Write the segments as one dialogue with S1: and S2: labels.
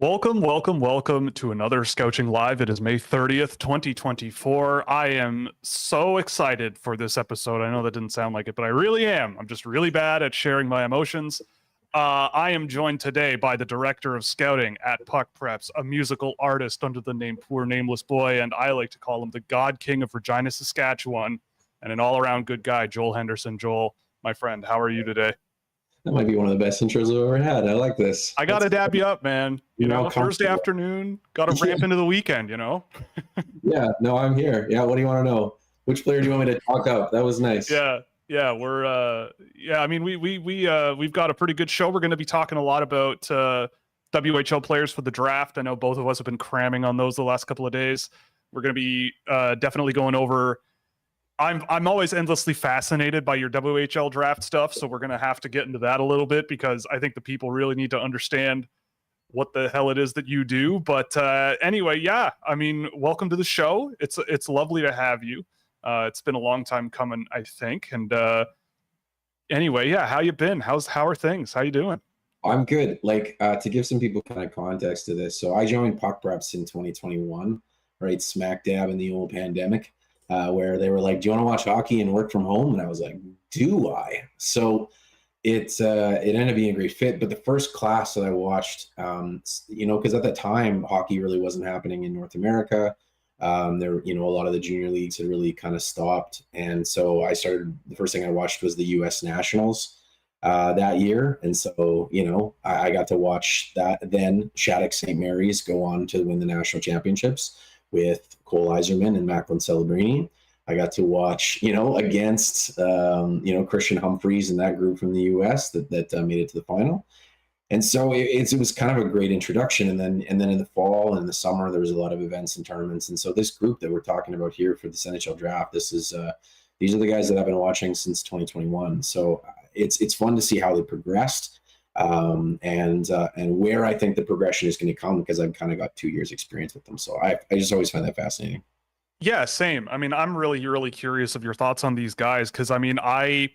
S1: Welcome to another Scouching Live. It is May 30th, 2024. I am so excited for this episode. I know that didn't sound like it, but I really am. I'm just really bad at sharing my emotions. I am joined today by the director of scouting at Puck Preps, a musical artist under the name Poor Nameless Boy, and I like to call him the God King of Regina, Saskatchewan, and an all-around good guy, Joel Henderson. Joel, my friend, how are you today?
S2: That might be one of the best intros I've ever had. I like this.
S1: I got to dab you up, man. You know, Thursday afternoon, got to ramp into the weekend, you know?
S2: Yeah, no, I'm here. Yeah, what do you want to know? Which player do you want me to talk up? That was nice.
S1: Yeah, I mean, we've got a pretty good show. We're going to be talking a lot about WHL players for the draft. I know both of us have been cramming on those the last couple of days. We're going to be definitely going over. I'm always endlessly fascinated by your WHL draft stuff, so we're going to have to get into that a little bit because I think the people really need to understand what the hell it is that you do. But anyway, yeah, I mean, welcome to the show. It's lovely to have you. It's been a long time coming, I think. And anyway, yeah, how you been? How are things? How you doing?
S2: I'm good. Like to give some people kind of context to this. So I joined Puck Preps in 2021, right? Smack dab in the old pandemic, where they were like, "Do you want to watch hockey and work from home?" And I was like, "Do I?" So it ended up being a great fit. But the first class that I watched, because at the time hockey really wasn't happening in North America. There, a lot of the junior leagues had really kind of stopped, and so the first thing I watched was the U.S. Nationals that year, and so I got to watch that. Then Shattuck St. Mary's go on to win the national championships with Cole Iserman and Macklin Celebrini. I got to watch, against, Christian Humphreys and that group from the U.S. that made it to the final. And so it was kind of a great introduction. And then in the fall and the summer, there was a lot of events and tournaments. And so this group that we're talking about here for the NHL draft, these are the guys that I've been watching since 2021. So it's fun to see how they progressed and where I think the progression is going to come, because I've kind of got 2 years experience with them. So I just always find that fascinating.
S1: Yeah, same. I mean, I'm really curious of your thoughts on these guys because I mean, I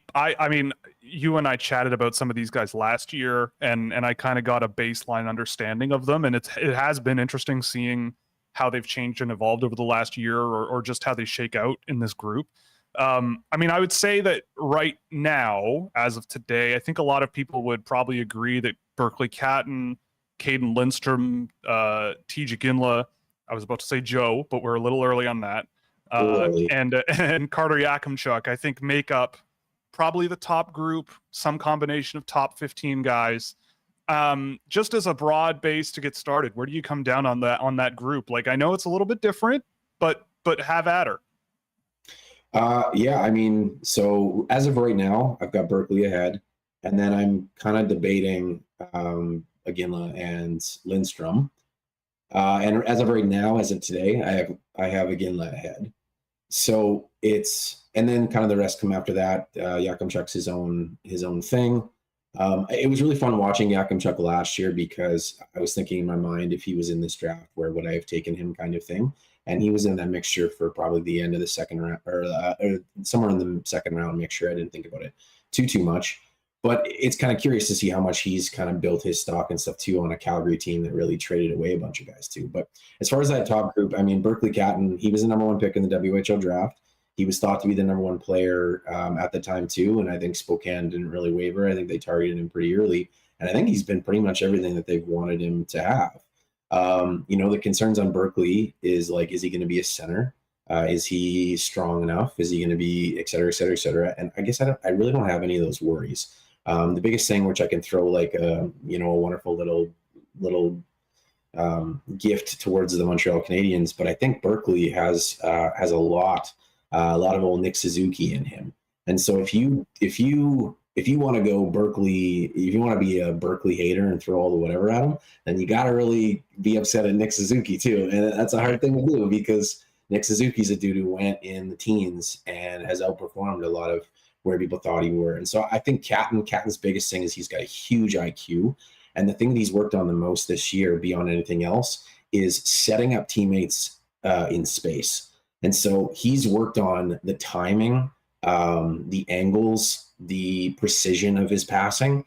S1: mean, you and I chatted about some of these guys last year, and I kind of got a baseline understanding of them, and it has been interesting seeing how they've changed and evolved over the last year, or just how they shake out in this group. I mean, I would say that right now, as of today, I think a lot of people would probably agree that Berkeley Kaden, Kaden Lindstrom, Iginla, I was about to say Joe, but we're a little early on that. And Carter Yakimchuk, I think, make up probably the top group, some combination of top 15 guys. Just as a broad base to get started, where do you come down on that group? Like, I know it's a little bit different, but have at her.
S2: Yeah, I mean, so as of right now, I've got Berkeley ahead, and then I'm kind of debating Iginla and Lindstrom. And as of right now, as of today, I have Iginla ahead. So and then kind of the rest come after that. Yakimchuk's his own thing. It was really fun watching Yakimchuk last year because I was thinking in my mind, if he was in this draft, where would I have taken him, kind of thing. And he was in that mixture for probably the end of the second round, or somewhere in the second round mixture. I didn't think about it too much. But it's kind of curious to see how much he's kind of built his stock and stuff too on a Calgary team that really traded away a bunch of guys too. But as far as that top group, I mean, Berkeley Kaden, he was the number one pick in the WHL draft. He was thought to be the number one player at the time too. And I think Spokane didn't really waver. I think they targeted him pretty early. And I think he's been pretty much everything that they've wanted him to have. The concerns on Berkeley is like, is he going to be a center? Is he strong enough? Is he going to be et cetera, et cetera, et cetera? And I guess I really don't have any of those worries. The biggest thing, which I can throw like a wonderful little gift towards the Montreal Canadiens, but I think Berkeley has a lot of old Nick Suzuki in him. And so if you want to go Berkeley, if you want to be a Berkeley hater and throw all the whatever at him, then you got to really be upset at Nick Suzuki too. And that's a hard thing to do because Nick Suzuki's a dude who went in the teens and has outperformed a lot of where people thought he were. And so I think Katen's biggest thing is he's got a huge IQ. And the thing that he's worked on the most this year, beyond anything else, is setting up teammates in space. And so he's worked on the timing, the angles, the precision of his passing.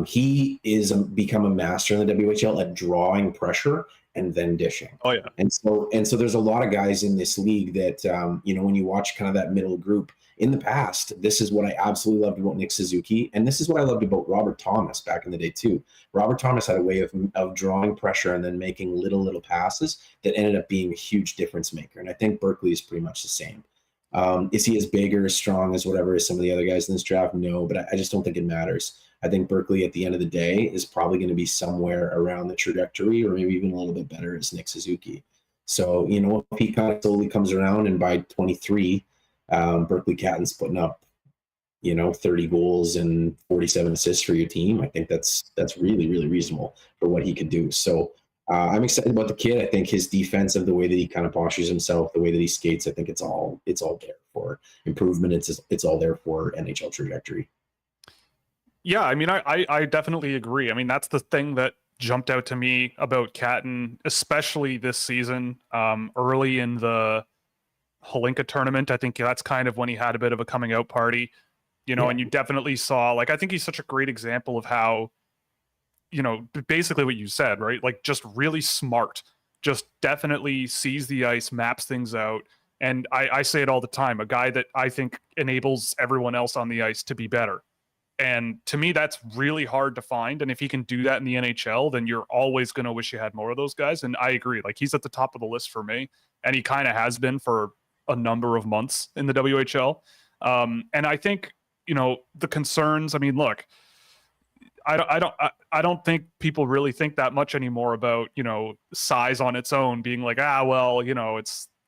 S2: He is become a master in the WHL at drawing pressure and then dishing.
S1: Oh yeah.
S2: And so there's a lot of guys in this league that, when you watch kind of that middle group in the past, this is what I absolutely loved about Nick Suzuki. And this is what I loved about Robert Thomas back in the day too. Robert Thomas had a way of drawing pressure and then making little passes that ended up being a huge difference maker. And I think Berkeley is pretty much the same. Is he as big or as strong as whatever as some of the other guys in this draft? No, but I just don't think it matters. I think Berkeley at the end of the day is probably going to be somewhere around the trajectory or maybe even a little bit better as Nick Suzuki. So, if he kind of slowly comes around and by 23, Berkeley Kaden's putting up, 30 goals and 47 assists for your team, I think that's really, really reasonable for what he could do. So I'm excited about the kid. I think his defensive, the way that he kind of postures himself, the way that he skates, I think it's all there for improvement. It's all there for NHL trajectory.
S1: Yeah, I mean, I definitely agree. I mean, that's the thing that jumped out to me about Kaden, especially this season, early in the Holinka tournament. I think that's kind of when he had a bit of a coming out party, and you definitely saw, I think he's such a great example of how, basically what you said, right? Like, just really smart, just definitely sees the ice, maps things out. And I say it all the time, a guy that I think enables everyone else on the ice to be better. And to me, that's really hard to find. And if he can do that in the NHL, then you're always going to wish you had more of those guys. And I agree. He's at the top of the list for me. And he kind of has been for a number of months in the WHL. And I think, the concerns, I mean, look, I don't think people really think that much anymore about, size on its own being like,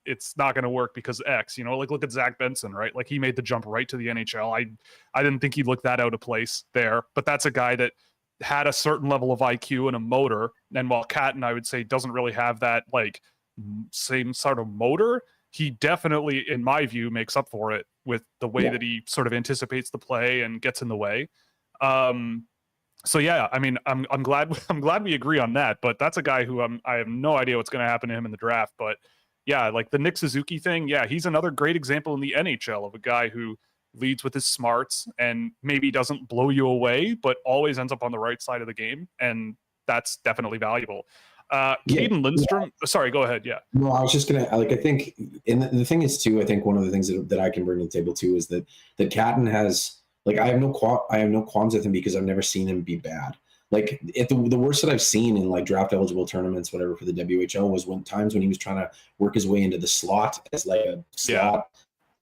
S1: it's not going to work because X, look at Zach Benson, right? He made the jump right to the NHL. I didn't think he looked that out of place there, but that's a guy that had a certain level of IQ and a motor. And while Kaden, I would say, doesn't really have that same sort of motor, he definitely, in my view, makes up for it with the way that he sort of anticipates the play and gets in the way. So yeah, I mean, I'm glad we agree on that, but that's a guy who I have no idea what's going to happen to him in the draft, but yeah, the Nick Suzuki thing. Yeah, he's another great example in the NHL of a guy who leads with his smarts and maybe doesn't blow you away, but always ends up on the right side of the game. And that's definitely valuable. Kaden Lindstrom. Yeah. Sorry, go ahead. Yeah.
S2: No, I was just going to, I think, and the thing is too, I think one of the things that I can bring to the table too is that Kaden has, I have no qualms with him because I've never seen him be bad. The worst that I've seen in draft eligible tournaments, whatever, for the WHL was times when he was trying to work his way into the slot as a slot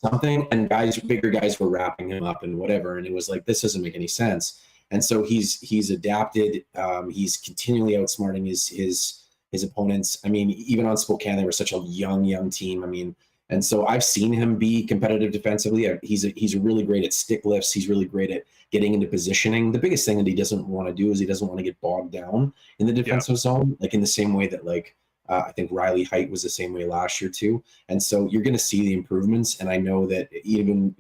S2: something, and bigger guys were wrapping him up and whatever, and it was this doesn't make any sense. And so he's adapted. He's continually outsmarting his opponents. I mean, even on Spokane, they were such a young team. I mean, and so I've seen him be competitive defensively. He's really great at stick lifts. He's really great at getting into positioning. The biggest thing that he doesn't want to do is he doesn't want to get bogged down in the defensive zone, in the same way that I think Riley Height was the same way last year too. And so you're going to see the improvements. And I know that even,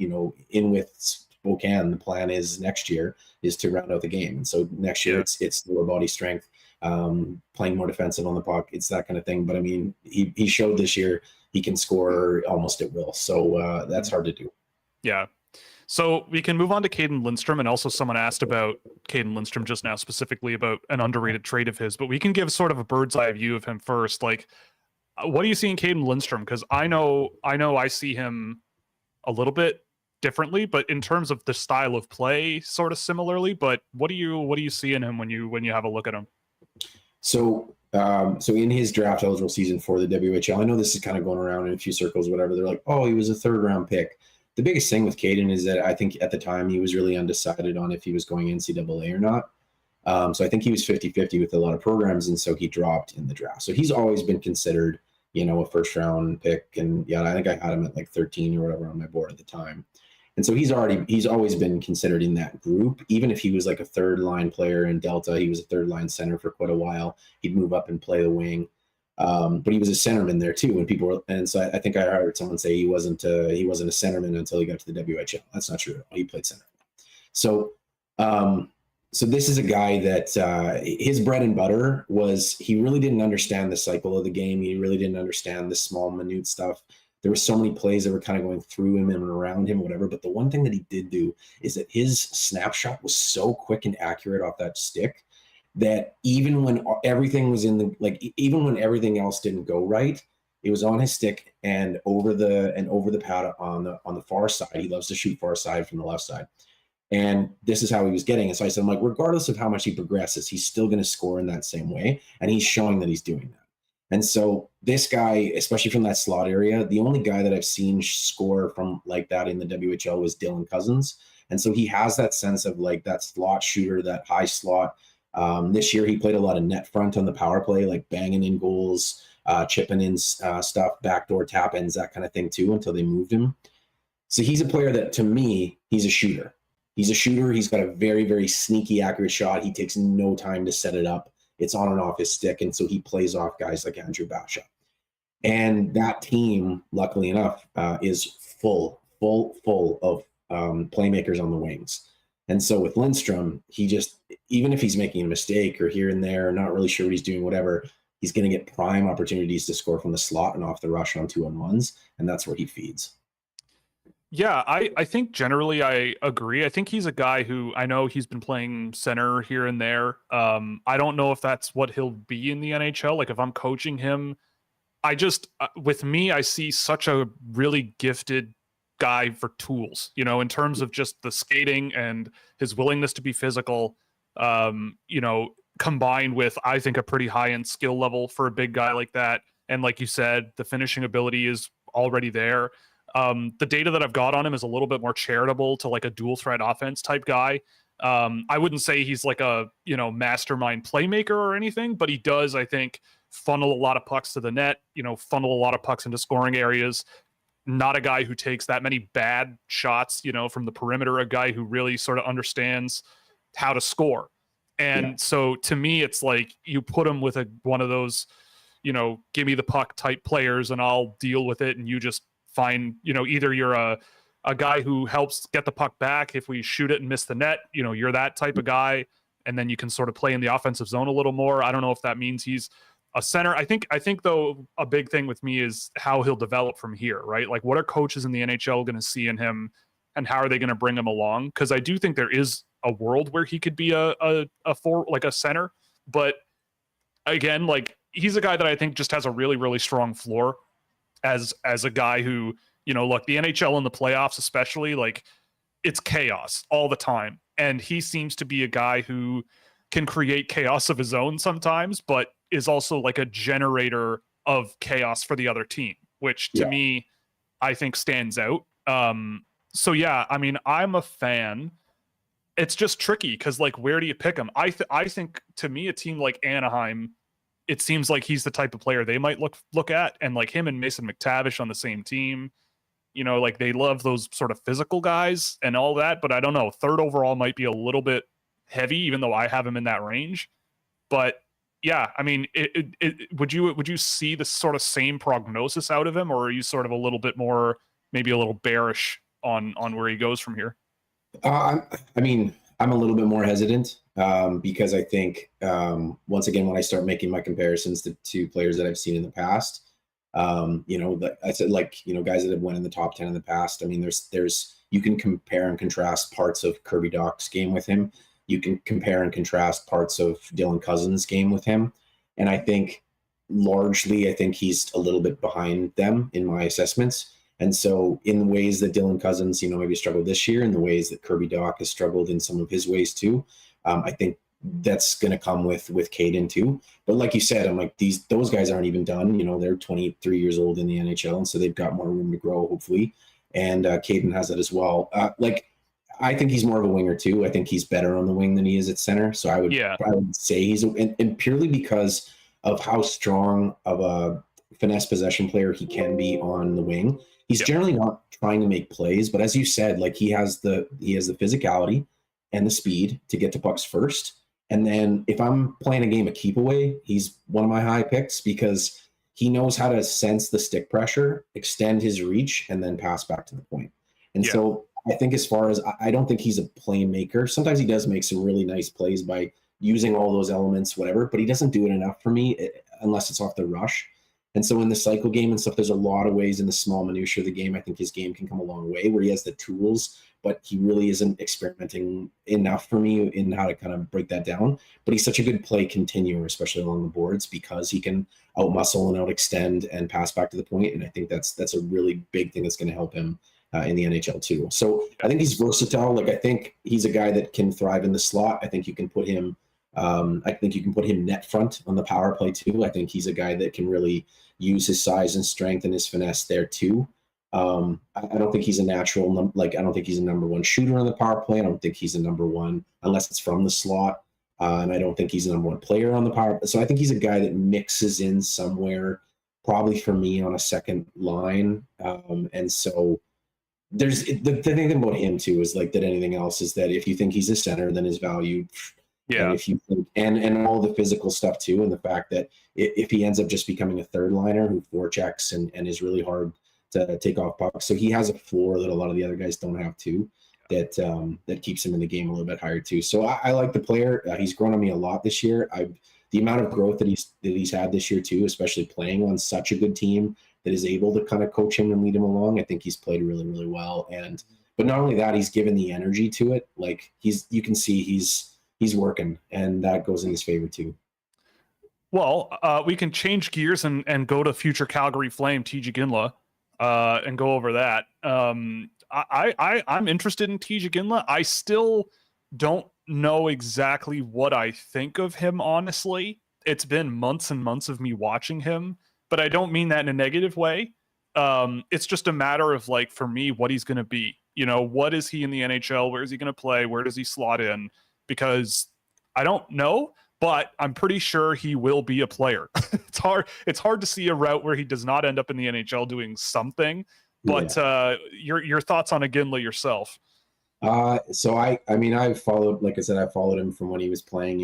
S2: in with Spokane, the plan is next year is to round out the game. And so next year it's lower body strength, playing more defensive on the puck. It's that kind of thing. But I mean, he showed this year he can score almost at will. So that's hard to do.
S1: Yeah. So we can move on to Kaden Lindstrom, and also someone asked about Kaden Lindstrom just now, specifically about an underrated trait of his, but we can give sort of a bird's eye view of him first. What do you see in Kaden Lindstrom? Because I know I see him a little bit differently, but in terms of the style of play, sort of similarly. But what do you see in him when you have a look at him?
S2: So in his draft eligible season for the WHL, I know this is kind of going around in a few circles, whatever. They're like, oh, he was a 3rd round pick. The biggest thing with Kaden is that I think at the time he was really undecided on if he was going NCAA or not. So I think he was 50-50 with a lot of programs, and so he dropped in the draft. So he's always been considered, a 1st round pick. And yeah, I think I had him at 13 or whatever on my board at the time. And so he's always been considered in that group. Even if he was a 3rd line player in Delta, he was a 3rd line center for quite a while. He'd move up and play the wing. But he was a centerman there too when people were, and so I think I heard someone say he wasn't a centerman until he got to the WHL. That's not true. He played center. So this is a guy that his bread and butter was he really didn't understand the cycle of the game. He really didn't understand the small minute stuff. There were so many plays that were kind of going through him and around him, whatever. But the one thing that he did do is that his snapshot was so quick and accurate off that stick that even when everything was even when everything else didn't go right, it was on his stick and over the pad on the far side. He loves to shoot far side from the left side. And this is how he was getting it. So I said, I'm like, regardless of how much he progresses, he's still going to score in that same way. And he's showing that he's doing that. And so this guy, especially from that slot area, the only guy that I've seen score from like that in the WHL was Dylan Cousins. And so he has that sense of like that slot shooter, that high slot. This year he played a lot of net front on the power play, like banging in goals, chipping in stuff, backdoor tap ins, that kind of thing too, until they moved him. So he's a player that, to me, he's a shooter. He's a shooter. He's got a very, very sneaky, accurate shot. He takes no time to set it up. It's on and off his stick. And so he plays off guys like Andrew Basha. And that team, luckily enough, is full of playmakers on the wings. And so with Lindstrom, he just, even if he's making a mistake or here and there, not really sure what he's doing, whatever, he's going to get prime opportunities to score from the slot and off the rush on 2-on-1s. And that's where he feeds.
S1: Yeah, I think generally I agree. I think he's a guy who, I know he's been playing center here and there. I don't know if that's what he'll be in the NHL. Like if I'm coaching him, I just, with me, I see such a really gifted guy for tools, you know, in terms of just the skating and his willingness to be physical, you know, combined with, I think, a pretty high-end skill level for a big guy like that. And like you said, the finishing ability is already there. The data that I've got on him is a little bit more charitable to like a dual threat offense type guy. I wouldn't say he's like a, you know, mastermind playmaker or anything, but he does, I think, funnel a lot of pucks to the net, you know, funnel a lot of pucks into scoring areas. Not a guy who takes that many bad shots, you know, from the perimeter, a guy who really sort of understands how to score. And so to me, it's like you put him with one of those, you know, give me the puck type players and I'll deal with it. And you just find, you know, either you're a guy who helps get the puck back if we shoot it and miss the net, you know, you're that type of guy. And then you can sort of play in the offensive zone a little more. I don't know if that means he's a center. I think though, a big thing with me is how he'll develop from here, right? Like what are coaches in the NHL going to see in him and how are they going to bring him along? Because I do think there is a world where he could be a center, but again, like he's a guy that I think just has a really, really strong floor as a guy who, you know, look, the NHL in the playoffs, especially, like it's chaos all the time. And he seems to be a guy who can create chaos of his own sometimes, but is also like a generator of chaos for the other team, which to me, I think stands out. So yeah, I mean, I'm a fan. It's just tricky because like, where do you pick him? I think to me, a team like Anaheim, it seems like he's the type of player they might look at, and like him and Mason McTavish on the same team, you know, like they love those sort of physical guys and all that. But I don't know, third overall might be a little bit heavy, even though I have him in that range. But yeah, I mean, would you see the sort of same prognosis out of him, or are you sort of a little bit more, maybe a little bearish on where he goes from here?
S2: I mean, I'm a little bit more hesitant because I think once again, when I start making my comparisons to players that I've seen in the past, you know, I said, like, you know, guys that have won in the top 10 in the past. I mean, there's you can compare and contrast parts of Kirby Dach's game with him. You can compare and contrast parts of Dylan Cousins' game with him. And I think largely, I think he's a little bit behind them in my assessments. And so in the ways that Dylan Cousins, you know, maybe struggled this year, in the ways that Kirby Dach has struggled in some of his ways too, I think that's going to come with Kaden too. But like you said, I'm like, those guys aren't even done. You know, they're 23 years old in the NHL, and so they've got more room to grow, hopefully. And Kaden has that as well. I think he's more of a winger too. I think he's better on the wing than he is at center. So I would say he's and purely because of how strong of a finesse possession player he can be on the wing. He's generally not trying to make plays, but as you said, like he has the physicality and the speed to get to pucks first. And then if I'm playing a game of keep away, he's one of my high picks because he knows how to sense the stick pressure, extend his reach, and then pass back to the point. And so I think as far as, I don't think he's a playmaker. Sometimes he does make some really nice plays by using all those elements, whatever, but he doesn't do it enough for me unless it's off the rush. And so in the cycle game and stuff, there's a lot of ways in the small minutiae of the game. I think his game can come a long way where he has the tools, but he really isn't experimenting enough for me in how to kind of break that down. But he's such a good play continuer, especially along the boards, because he can outmuscle and outextend and pass back to the point. And I think that's a really big thing that's going to help him in the NHL too. So I think he's versatile. Like, I think he's a guy that can thrive in the slot. I think you can put him net front on the power play too. I think he's a guy that can really use his size and strength and his finesse there too. I don't think he's a natural, I don't think he's a number one shooter on the power play. I don't think he's a number one unless it's from the slot. And I don't think he's a number one player on the power play. So I think he's a guy that mixes in somewhere, probably for me on a second line. And so there's the thing about him too is like that anything else is that if you think he's a center, then his value. Yeah. And if you think, and all the physical stuff too, and the fact that if he ends up just becoming a third liner who forechecks and is really hard to take off pucks, so he has a floor that a lot of the other guys don't have too, that keeps him in the game a little bit higher too. So I like the player. He's grown on me a lot this year. The amount of growth that he's had this year too, especially playing on such a good team that is able to kind of coach him and lead him along. I think he's played really, really well. But not only that, he's given the energy to it. Like you can see he's working, and that goes in his favor too.
S1: Well, we can change gears and go to future Calgary Flame, Iginla, and go over that. I'm interested in Iginla. I still don't know exactly what I think of him, honestly. It's been months and months of me watching him, but I don't mean that in a negative way. It's just a matter of, like, for me, what he's going to be. You know, what is he in the NHL? Where is he going to play? Where does he slot in? Because I don't know, but I'm pretty sure he will be a player. It's hard to see a route where he does not end up in the NHL doing something. But your thoughts on Iginla yourself?
S2: So I've followed, like I said, I followed him from when he was playing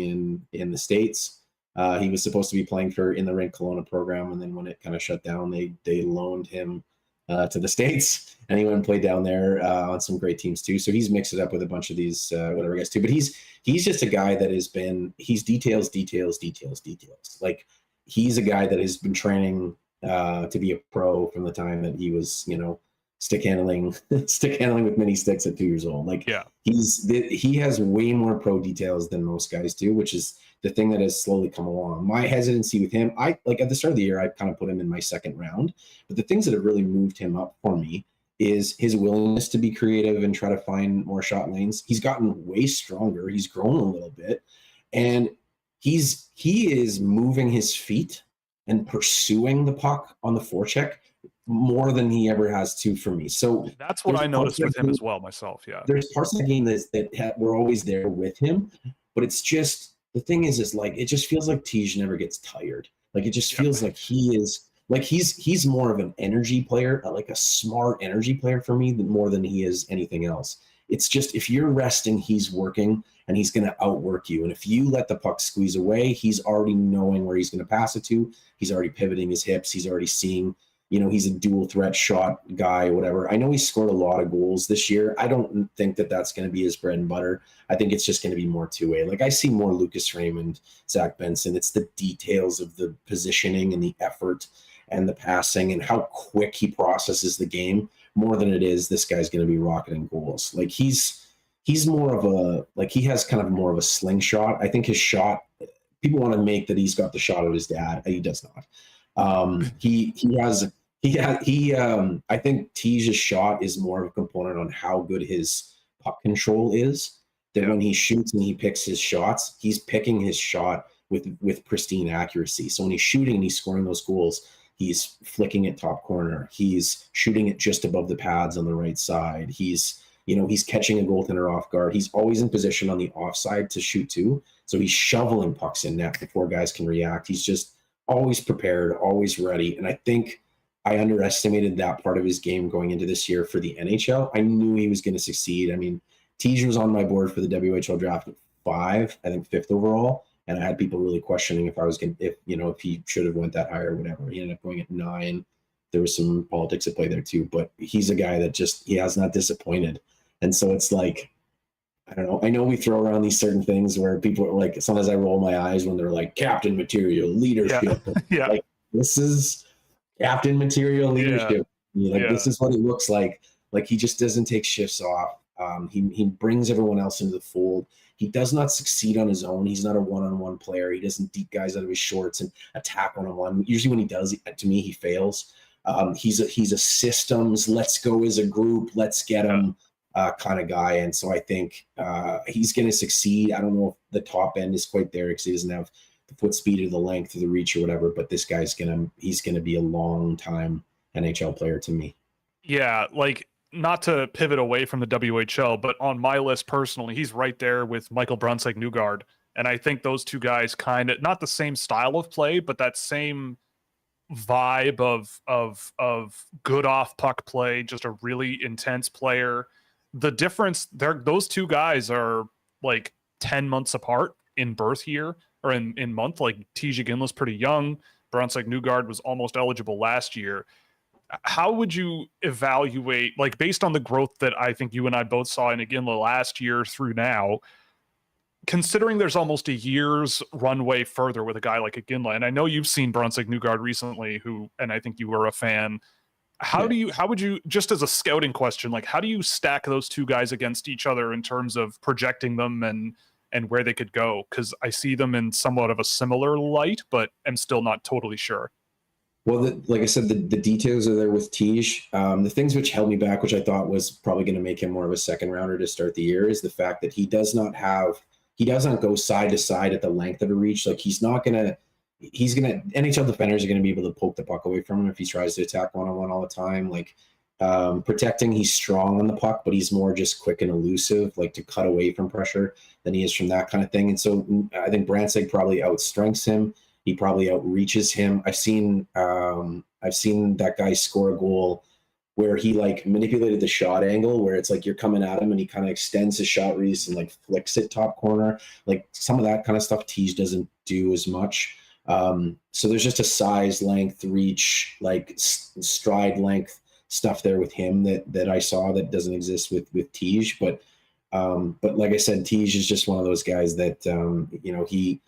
S2: in the States. He was supposed to be playing for in the Rink Kelowna program, and then when it kind of shut down, they loaned him to the States, and he went and played down there on some great teams too. So he's mixed it up with a bunch of these whatever guys too. But he's just a guy that he's details. Like, he's a guy that has been training to be a pro from the time that he was, stick handling with mini sticks at 2 years old. Like, yeah, he has way more pro details than most guys do, which is the thing that has slowly come along. My hesitancy with him, at the start of the year, I kind of put him in my second round, but the things that have really moved him up for me is his willingness to be creative and try to find more shot lanes. He's gotten way stronger. He's grown a little bit, and he is moving his feet and pursuing the puck on the forecheck more than he ever has to for me. So
S1: that's what I noticed with him as well myself. Yeah.
S2: There's parts of the game that were always there with him, but it's just, the thing is like, it just feels like Tej never gets tired. Like, it just feels like he's more of an energy player, like a smart energy player for me, more than he is anything else. It's just, if you're resting, he's working, and he's going to outwork you. And if you let the puck squeeze away, he's already knowing where he's going to pass it to. He's already pivoting his hips. He's already seeing, he's a dual threat shot guy, whatever. I know he scored a lot of goals this year. I don't think that that's going to be his bread and butter. I think it's just going to be more two-way. Like, I see more Lucas Raymond, Zach Benson. It's the details of the positioning and the effort and the passing and how quick he processes the game more than it is this guy's going to be rocketing goals. Like, he's more of a, like, he has kind of more of a slingshot. I think his shot, people want to make that he's got the shot of his dad. He does not. I think Tej's shot is more of a component on how good his puck control is. That when he shoots and he picks his shots, he's picking his shot with pristine accuracy. So when he's shooting and he's scoring those goals, he's flicking it top corner. He's shooting it just above the pads on the right side. He's catching a goaltender off guard. He's always in position on the offside to shoot too. So he's shoveling pucks in net before guys can react. He's just always prepared, always ready. And I think I underestimated that part of his game going into this year for the NHL. I knew he was going to succeed. I mean, Tej was on my board for the WHL draft at 5, I think 5th overall. And I had people really questioning if he should have went that high or whatever. He ended up going at 9. There was some politics at play there too, but he's a guy that he has not disappointed. And so it's like, I don't know. I know we throw around these certain things where people are like, sometimes I roll my eyes when they're like captain material, leadership.
S1: Yeah.
S2: Like, this is captain material
S1: Yeah,
S2: leadership. Like
S1: yeah,
S2: this is what it looks like. Like he just doesn't take shifts off. He brings everyone else into the fold. He does not succeed on his own. He's not a one-on-one player. He doesn't deep guys out of his shorts and attack one-on-one. Usually when he does, to me, he fails. He's a systems, let's go as a group, let's get
S1: yeah.
S2: him kind of guy. And so I think he's going to succeed. I don't know if the top end is quite there because he doesn't have the foot speed or the length or the reach or whatever, but this guy's he's gonna be a long time NHL player to me.
S1: Yeah, like not to pivot away from the WHL, but on my list personally, he's right there with Michael Brunswick Newgard. And I think those two guys kind of not the same style of play, but that same vibe of good off puck play, just a really intense player. The difference there, those two guys are like 10 months apart in birth year or in month. Like Iginla's pretty young. Brunswick Newgard was almost eligible last year. How would you evaluate, like based on the growth that I think you and I both saw in Iginla last year through now, considering there's almost a year's runway further with a guy like Iginla, and I know you've seen Brunswick Newgard recently, and I think you were a fan.
S2: Yeah.
S1: How would you, just as a scouting question, like how do you stack those two guys against each other in terms of projecting them and where they could go? Because I see them in somewhat of a similar light, but am still not totally sure.
S2: Well, like I said, the details are there with Tej. The things which held me back, which I thought was probably going to make him more of a second rounder to start the year, is the fact that he doesn't go side to side at the length of a reach. Like NHL defenders are going to be able to poke the puck away from him if he tries to attack one-on-one all the time. Like protecting, he's strong on the puck, but he's more just quick and elusive, like to cut away from pressure than he is from that kind of thing. And so I think Brandseg probably outstrengths him. He probably outreaches him. I've seen that guy score a goal where he like manipulated the shot angle where it's like you're coming at him and he kind of extends his shot release and like flicks it top corner. Like some of that kind of stuff Tej doesn't do as much. So there's just a size, length, reach, like stride length stuff there with him that I saw that doesn't exist with Tej. But like I said, Tej is just one of those guys that he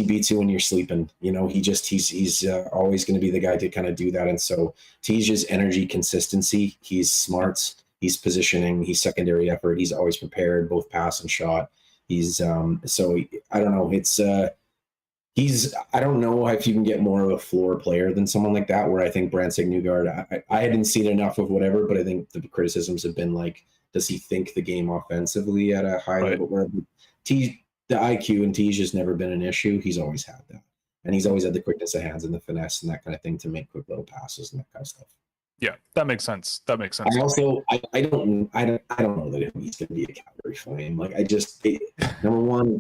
S2: beats you when you're sleeping. He's always going to be the guy to kind of do that. And so Tej's energy consistency, he's smart, he's positioning, he's secondary effort, he's always prepared, both pass and shot. He's so I don't know. I don't know if you can get more of a floor player than someone like that, where I think Brandseg Newgard, I hadn't seen enough of whatever, but I think the criticisms have been like, does he think the game offensively at a high level? Where the IQ in Tej has never been an issue. He's always had that. And he's always had the quickness of hands and the finesse and that kind of thing to make quick little passes and that kind of stuff.
S1: Yeah, that makes sense. I
S2: don't know that he's going to be a Calgary Flame. Like number one,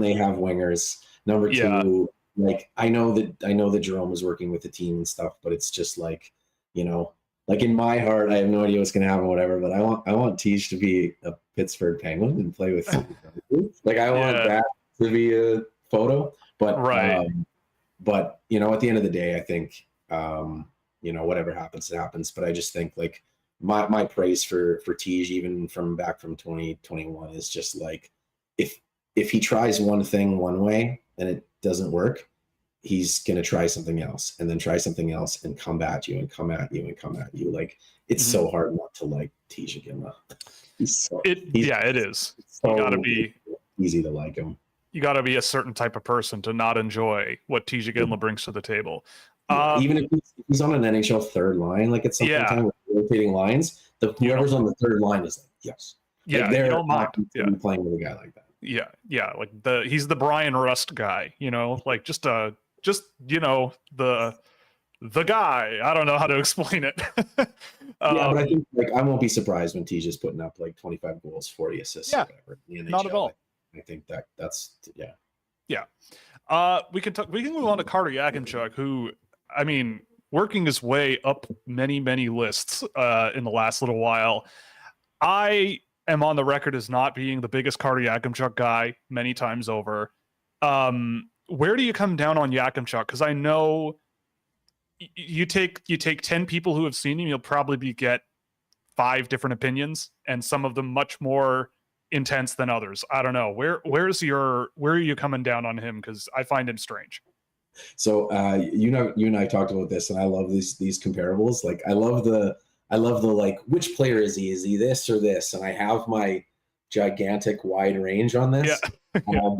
S2: they have wingers. Number two, like I know that Jerome is working with the team and stuff, but it's just like, like in my heart, I have no idea what's going to happen, whatever. But I want Tej to be a Pittsburgh Penguin and play with. Like I want that to be a photo. But but at the end of the day, I think whatever happens, it happens. But I just think like my praise for Tej, even from 2021, is just like if he tries one thing one way and it doesn't work, he's going to try something else and then try something else and come at you and come at you and come at you. Like it's so hard not to like Tej Iginla.
S1: It is.
S2: So
S1: you got to be
S2: easy to like him.
S1: You got to be a certain type of person to not enjoy what Tej Iginla brings to the table.
S2: Even if he's on an NHL third line, like at some time with rotating lines, whoever's on the third line is like, yes.
S1: Yeah,
S2: like, they're
S1: you don't mind.
S2: playing with a guy like that.
S1: Yeah, like he's the Brian Rust guy, like just the guy. I don't know how to explain it.
S2: But I think like I won't be surprised when Tej is putting up like 25 goals, 40 assists, whatever. In the NHL.
S1: Not at all.
S2: I think that's.
S1: We can move on to Carter Yakimchuk, who, I mean, working his way up many lists in the last little while. I am on the record as not being the biggest Carter Yakimchuk guy many times over. Where do you come down on Yakimchuk? Because I know you take 10 people who have seen him, you'll probably get 5 different opinions, and some of them much more intense than others. I don't know. Where are you coming down on him? Because I find him strange.
S2: So you and I talked about this, and I love these comparables. Like I love the like, which player is he? Is he this or this? And I have my gigantic wide range on
S1: Yeah.
S2: this
S1: Yeah.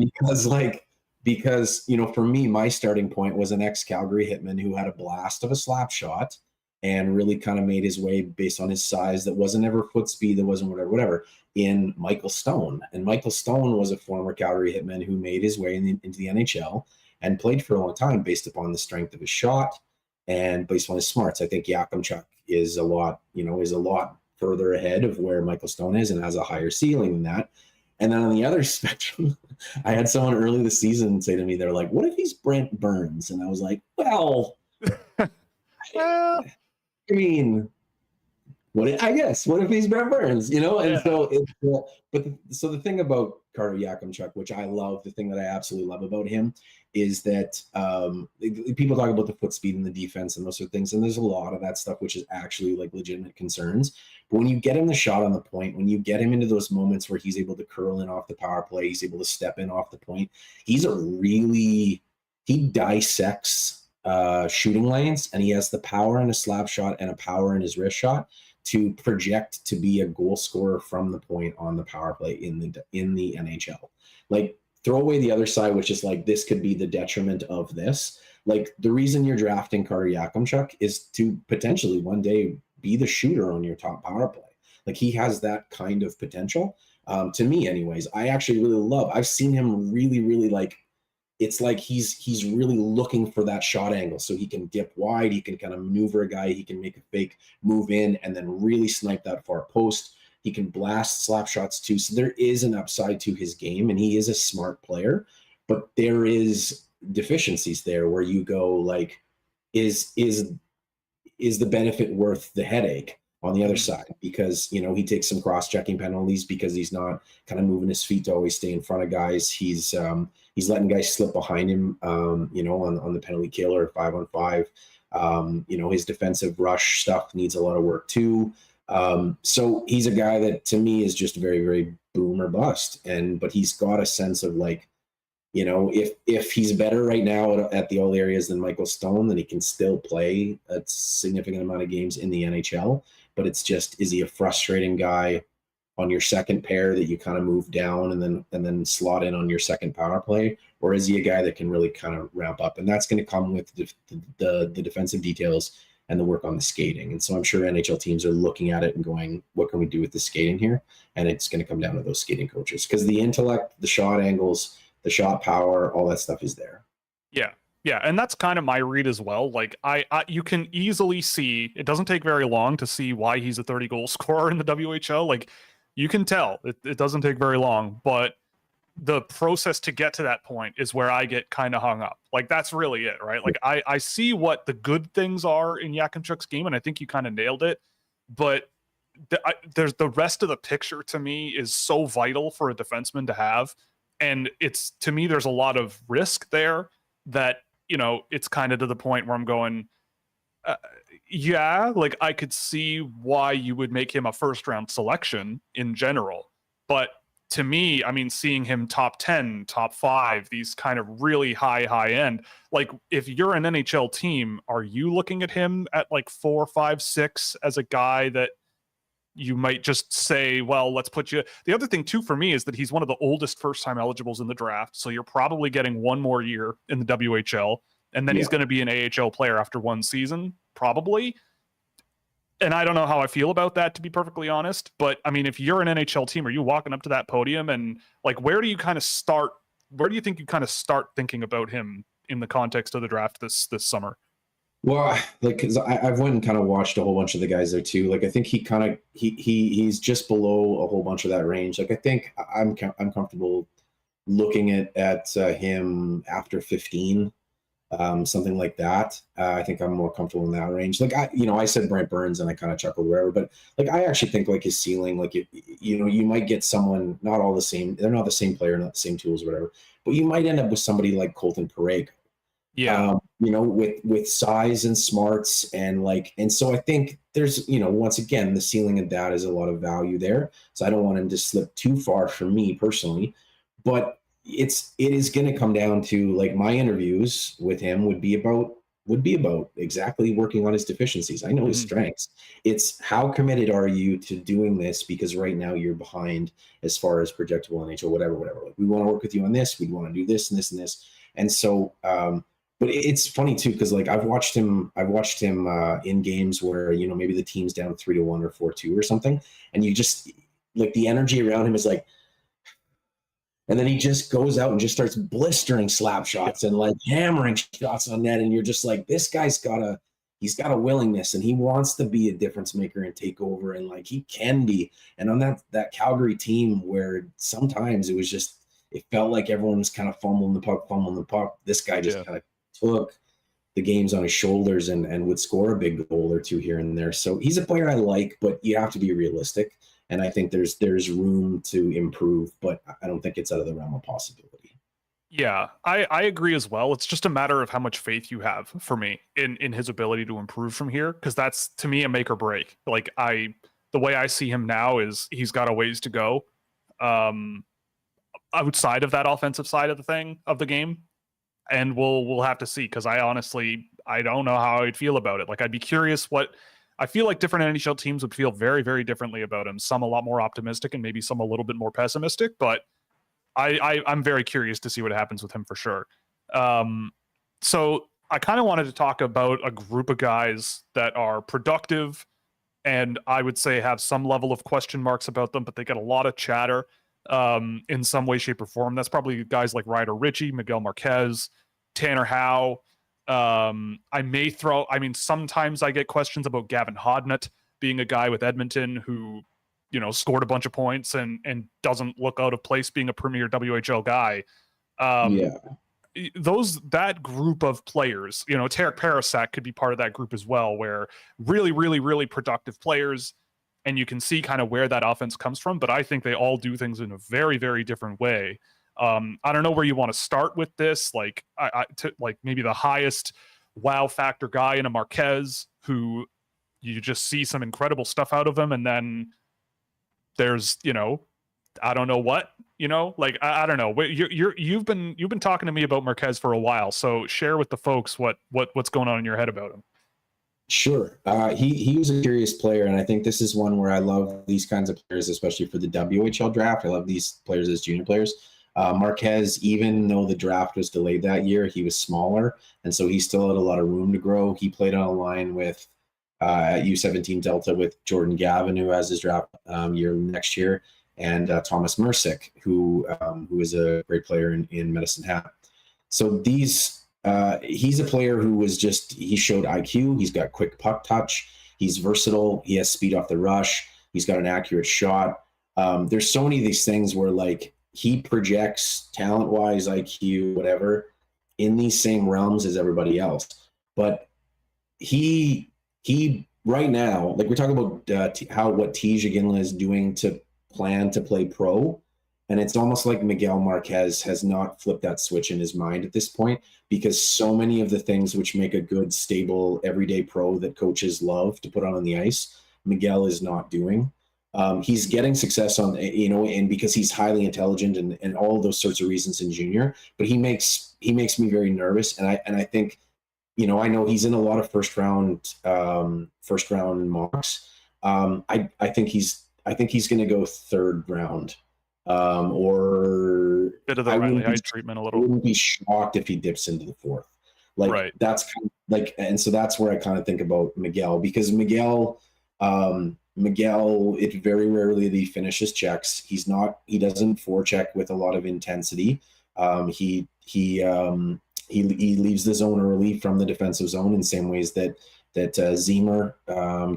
S2: because for me, my starting point was an ex-Calgary hitman who had a blast of a slap shot and really kind of made his way based on his size. That wasn't ever foot speed. That wasn't whatever. In Michael Stone, and Michael Stone was a former Calgary hitman who made his way into the NHL and played for a long time based upon the strength of his shot and based on his smarts. I think Yakimchuk is a lot further ahead of where Michael Stone is and has a higher ceiling than that. And then on the other spectrum, I had someone early this season say to me, they're like, "What if he's Brent Burns?" And I was like, "Well,
S1: Well,
S2: I mean, what if he's Brent Burns?" And
S1: yeah.
S2: so so the thing about Carter Yakimchuk, which I love, the thing that I absolutely love about him is that people talk about the foot speed and the defense and those sort of things, and there's a lot of that stuff which is actually like legitimate concerns. But when you get him the shot on the point, when you get him into those moments where he's able to curl in off the power play, he's able to step in off the point, he dissects shooting lanes, and he has the power in a slap shot and a power in his wrist shot to project to be a goal scorer from the point on the power play in the NHL. Like, throw away the other side, which is like, this could be the detriment of this. Like, the reason you're drafting Carter Yakimchuk is to potentially one day be the shooter on your top power play. Like, he has that kind of potential. To me, anyways, I actually really love. I've seen him really, really like. It's like he's really looking for that shot angle, so he can dip wide, he can kind of maneuver a guy, he can make a fake move in, and then really snipe that far post. He can blast slap shots too. So there is an upside to his game, and he is a smart player. But there is deficiencies there where you go like, is the benefit worth the headache on the other side? Because he takes some cross-checking penalties because he's not kind of moving his feet to always stay in front of guys. He's letting guys slip behind him, on the penalty kill or 5-on-5. His defensive rush stuff needs a lot of work too. So he's a guy that to me is just very, very boom or bust. But he's got a sense of like, if he's better right now at the all areas than Michael Stone, then he can still play a significant amount of games in the NHL. But it's just, is he a frustrating guy on your second pair that you kind of move down and then slot in on your second power play, or is he a guy that can really kind of ramp up? And that's going to come with the defensive details and the work on the skating. And so I'm sure NHL teams are looking at it and going, what can we do with the skating here? And it's going to come down to those skating coaches, because the intellect, the shot angles, the shot power, all that stuff is there.
S1: Yeah. Yeah. And that's kind of my read as well. Like you can easily see, it doesn't take very long to see why he's a 30 goal scorer in the WHL. Like, you can tell it doesn't take very long, but the process to get to that point is where I get kind of hung up. Like, that's really it, right? Like, I see what the good things are in Yakimchuk's game, and I think you kind of nailed it. But there's the rest of the picture to me is so vital for a defenseman to have. And it's, to me, there's a lot of risk there that, it's kind of to the point where I'm going, yeah, like, I could see why you would make him a first round selection in general. But to me, I mean, seeing him top 10, top 5, these kind of really high end, like, if you're an NHL team, are you looking at him at like 4, 5, 6 as a guy that you might just say, well, let's put you. The other thing too for me is that he's one of the oldest first-time eligibles in the draft, so you're probably getting one more year in the WHL, and then he's going to be an AHL player after one season, probably. And I don't know how I feel about that, to be perfectly honest. But I mean, if you're an NHL team, are you walking up to that podium and like, where do you kind of start? Where do you think you kind of start thinking about him in the context of the draft this summer?
S2: Well, like, because I've went and kind of watched a whole bunch of the guys there too. Like, I think he's just below a whole bunch of that range. Like, I think I'm comfortable looking at him after 15, something like that. I think I'm more comfortable in that range. Like, I said Brent Burns and I kind of chuckled wherever, but like, I actually think like his ceiling, like, you might get someone, not all the same. They're not the same player, not the same tools or whatever, but you might end up with somebody like Colton Parayko.
S1: Yeah.
S2: With size and smarts and so I think there's, once again, the ceiling of that is a lot of value there. So I don't want him to slip too far for me personally, but it is going to come down to, like, my interviews with him would be about exactly working on his deficiencies. I know his strengths. It's how committed are you to doing this, because right now you're behind as far as projectable NHL, whatever. Like, we want to work with you on this. We want to do this and this and this. And so, but it's funny too, because like I've watched him in games where, you know, maybe the team's down 3-1 or 4-2 or something, and you just, like, the energy around him is like, and then he just goes out and just starts blistering slap shots and like hammering shots on net. And you're just like, this guy's he's got a willingness, and he wants to be a difference maker and take over. And like, he can be. And on that Calgary team, where sometimes it felt like everyone was kind of fumbling the puck. This guy just kind of took the games on his shoulders and would score a big goal or two here and there. So he's a player I like, but you have to be realistic. And I think there's room to improve, but I don't think it's out of the realm of possibility.
S1: Yeah, I agree as well. It's just a matter of how much faith you have, for me, in his ability to improve from here, because that's, to me, a make or break. Like, the way I see him now is he's got a ways to go outside of that offensive side of the game, and we'll have to see, because I don't know how I'd feel about it. Like, I'd be curious I feel like different NHL teams would feel very, very differently about him. Some a lot more optimistic, and maybe some a little bit more pessimistic. But I'm very curious to see what happens with him, for sure. So I kind of wanted to talk about a group of guys that are productive, and I would say have some level of question marks about them, but they get a lot of chatter in some way, shape, or form. That's probably guys like Ryder Ritchie, Miguel Marquez, Tanner Howe. Sometimes I get questions about Gavin Hodnett being a guy with Edmonton who, you know, scored a bunch of points and doesn't look out of place being a premier WHL guy. That group of players, you know, Tarek Parasak could be part of that group as well, where really, really, really productive players, and you can see kind of where that offense comes from. But I think they all do things in a very, very different way. I don't know where you want to start with this. Like, like maybe the highest wow factor guy in a Marquez, who you just see some incredible stuff out of him, and then there's, you know, I don't know what, you know, like I don't know. You've been talking to me about Marquez for a while, so share with the folks what's going on in your head about him.
S2: Sure. He was a curious player, and I think this is one where I love these kinds of players, especially for the WHL draft. I love these players as junior players. Marquez, even though the draft was delayed that year, he was smaller, and so he still had a lot of room to grow. He played on a line with at U17 Delta with Jordan Gavin, who has his draft year next year, and Thomas Mercick, who is a great player in Medicine Hat. So he's a player who he showed IQ. He's got quick puck touch. He's versatile. He has speed off the rush. He's got an accurate shot. There's so many of these things where, like, he projects talent-wise, IQ, whatever, in these same realms as everybody else. But he right now, like, we're talking about what Iginla is doing to plan to play pro, and it's almost like Miguel Marquez has not flipped that switch in his mind at this point, because so many of the things which make a good, stable, everyday pro that coaches love to put on the ice, Miguel is not doing. He's getting success on, you know, and because he's highly intelligent and all those sorts of reasons in junior, but he makes me very nervous. And I think, you know, I know he's in a lot of first round mocks. I think he's going to go third round, or
S1: bit of the Riley Heidt treatment a little.
S2: I wouldn't be shocked if he dips into the fourth. Like, right. That's kind of like, and so that's where I kind of think about Miguel, because Miguel, it very rarely that he finishes checks. He doesn't forecheck with a lot of intensity. He leaves the zone early from the defensive zone in same ways that Zimmer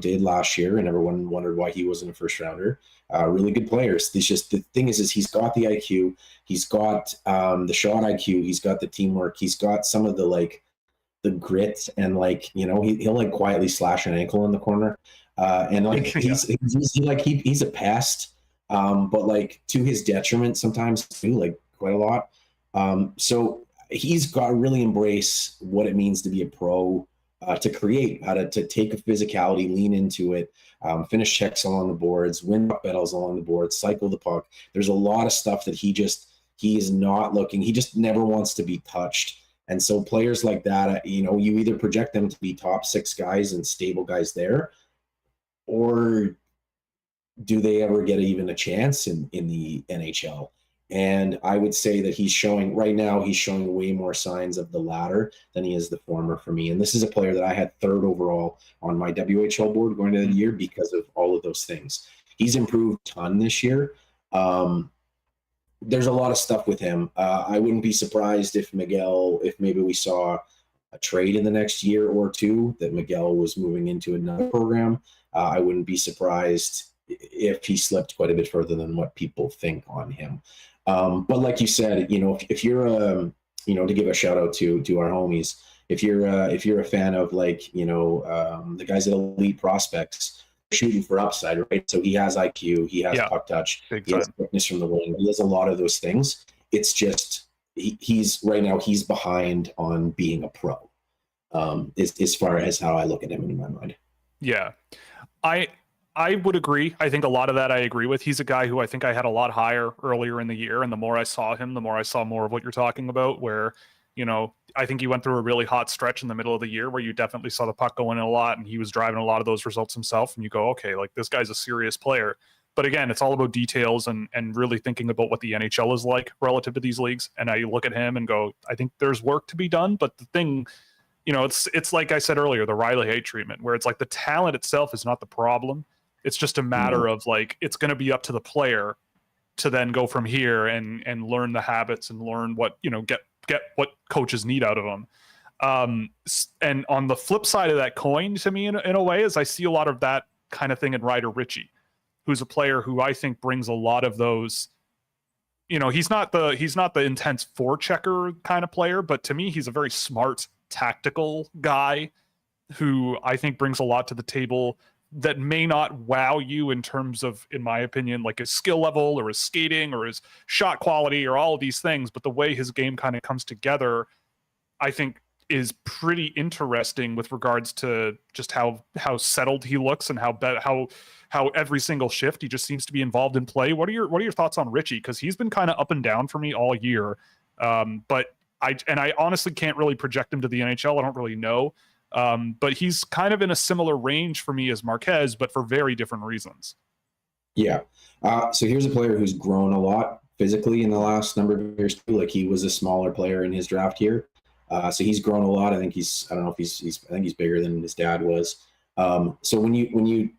S2: did last year, and everyone wondered why he wasn't a first rounder. Really good players. It's just, the thing is he's got the IQ, he's got the shot IQ, he's got the teamwork, he's got some of the grit, and, like, you know, he'll like quietly slash an ankle in the corner. And like he's a pest, but like to his detriment sometimes too, like quite a lot. So he's got to really embrace what it means to be a pro, to create, how to take a physicality, lean into it, finish checks along the boards, win puck battles along the boards, cycle the puck. There's a lot of stuff that he just He is not looking. He just never wants to be touched. And so players like that, you know, you either project them to be top 6 guys and stable guys there, or do they ever get even a chance in the NHL? And I would say that he's showing way more signs of the latter than he is the former for me. And this is a player that I had 3rd overall on my WHL board going into the year because of all of those things. He's improved a ton this year. There's a lot of stuff with him. I wouldn't be surprised if maybe we saw a trade in the next year or two, that Miguel was moving into another program. I wouldn't be surprised if he slipped quite a bit further than what people think on him. But like you said, you know, if you're to give a shout out to our homies, if you're a fan of, like, you know, the guys at Elite Prospects, shooting for upside, right? So he has IQ, he has puck touch, he has quickness from the wing, he has a lot of those things. It's just he's right now he's behind on being a pro, as far as how I look at him in my mind.
S1: Yeah, I would agree. I think a lot of that I agree with. He's a guy who I think I had a lot higher earlier in the year, and the more I saw him, the more I saw more of what you're talking about, where, you know, I think he went through a really hot stretch in the middle of the year where you definitely saw the puck going in a lot, and he was driving a lot of those results himself, and you go, okay, like, this guy's a serious player. But again, it's all about details and really thinking about what the NHL is like relative to these leagues. And I look at him and go, I think there's work to be done, but the thing, you know, it's like I said earlier, the Riley Hay treatment, where it's like the talent itself is not the problem. It's just a matter of, like, it's going to be up to the player to then go from here and learn the habits and learn what, you know, get what coaches need out of them. And on the flip side of that coin, to me, in a way, is I see a lot of that kind of thing in Ryder Ritchie, who's a player who I think brings a lot of those. You know, he's not the intense forechecker kind of player, but to me, he's a very smart, tactical guy who I think brings a lot to the table that may not wow you in terms of, in my opinion, like his skill level or his skating or his shot quality or all of these things. But the way his game kind of comes together, I think, is pretty interesting with regards to just how settled he looks and how every single shift he just seems to be involved in play. What are your thoughts on Ritchie? Because he's been kind of up and down for me all year. But I honestly can't really project him to the NHL. I don't really know. But he's kind of in a similar range for me as Marquez, but for very different reasons.
S2: Yeah. So here's a player who's grown a lot physically in the last number of years too. Like, he was a smaller player in his draft year. So he's grown a lot. I think I don't know if I think he's bigger than his dad was. So when you,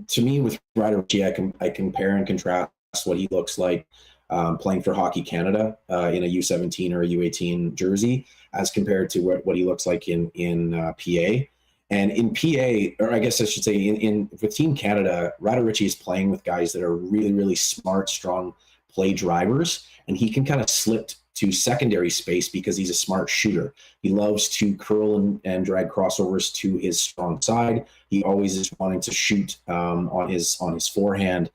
S2: to me, with Ryder Ritchie, I compare and contrast what he looks like playing for Hockey Canada in a U17 or a U18 jersey, as compared to what he looks like in PA. And in PA, or I guess I should say with Team Canada, Ryder Ritchie is playing with guys that are really, really smart, strong play drivers, and he can kind of slip to secondary space because he's a smart shooter. He loves to curl and drag crossovers to his strong side. He always is wanting to shoot on his forehand.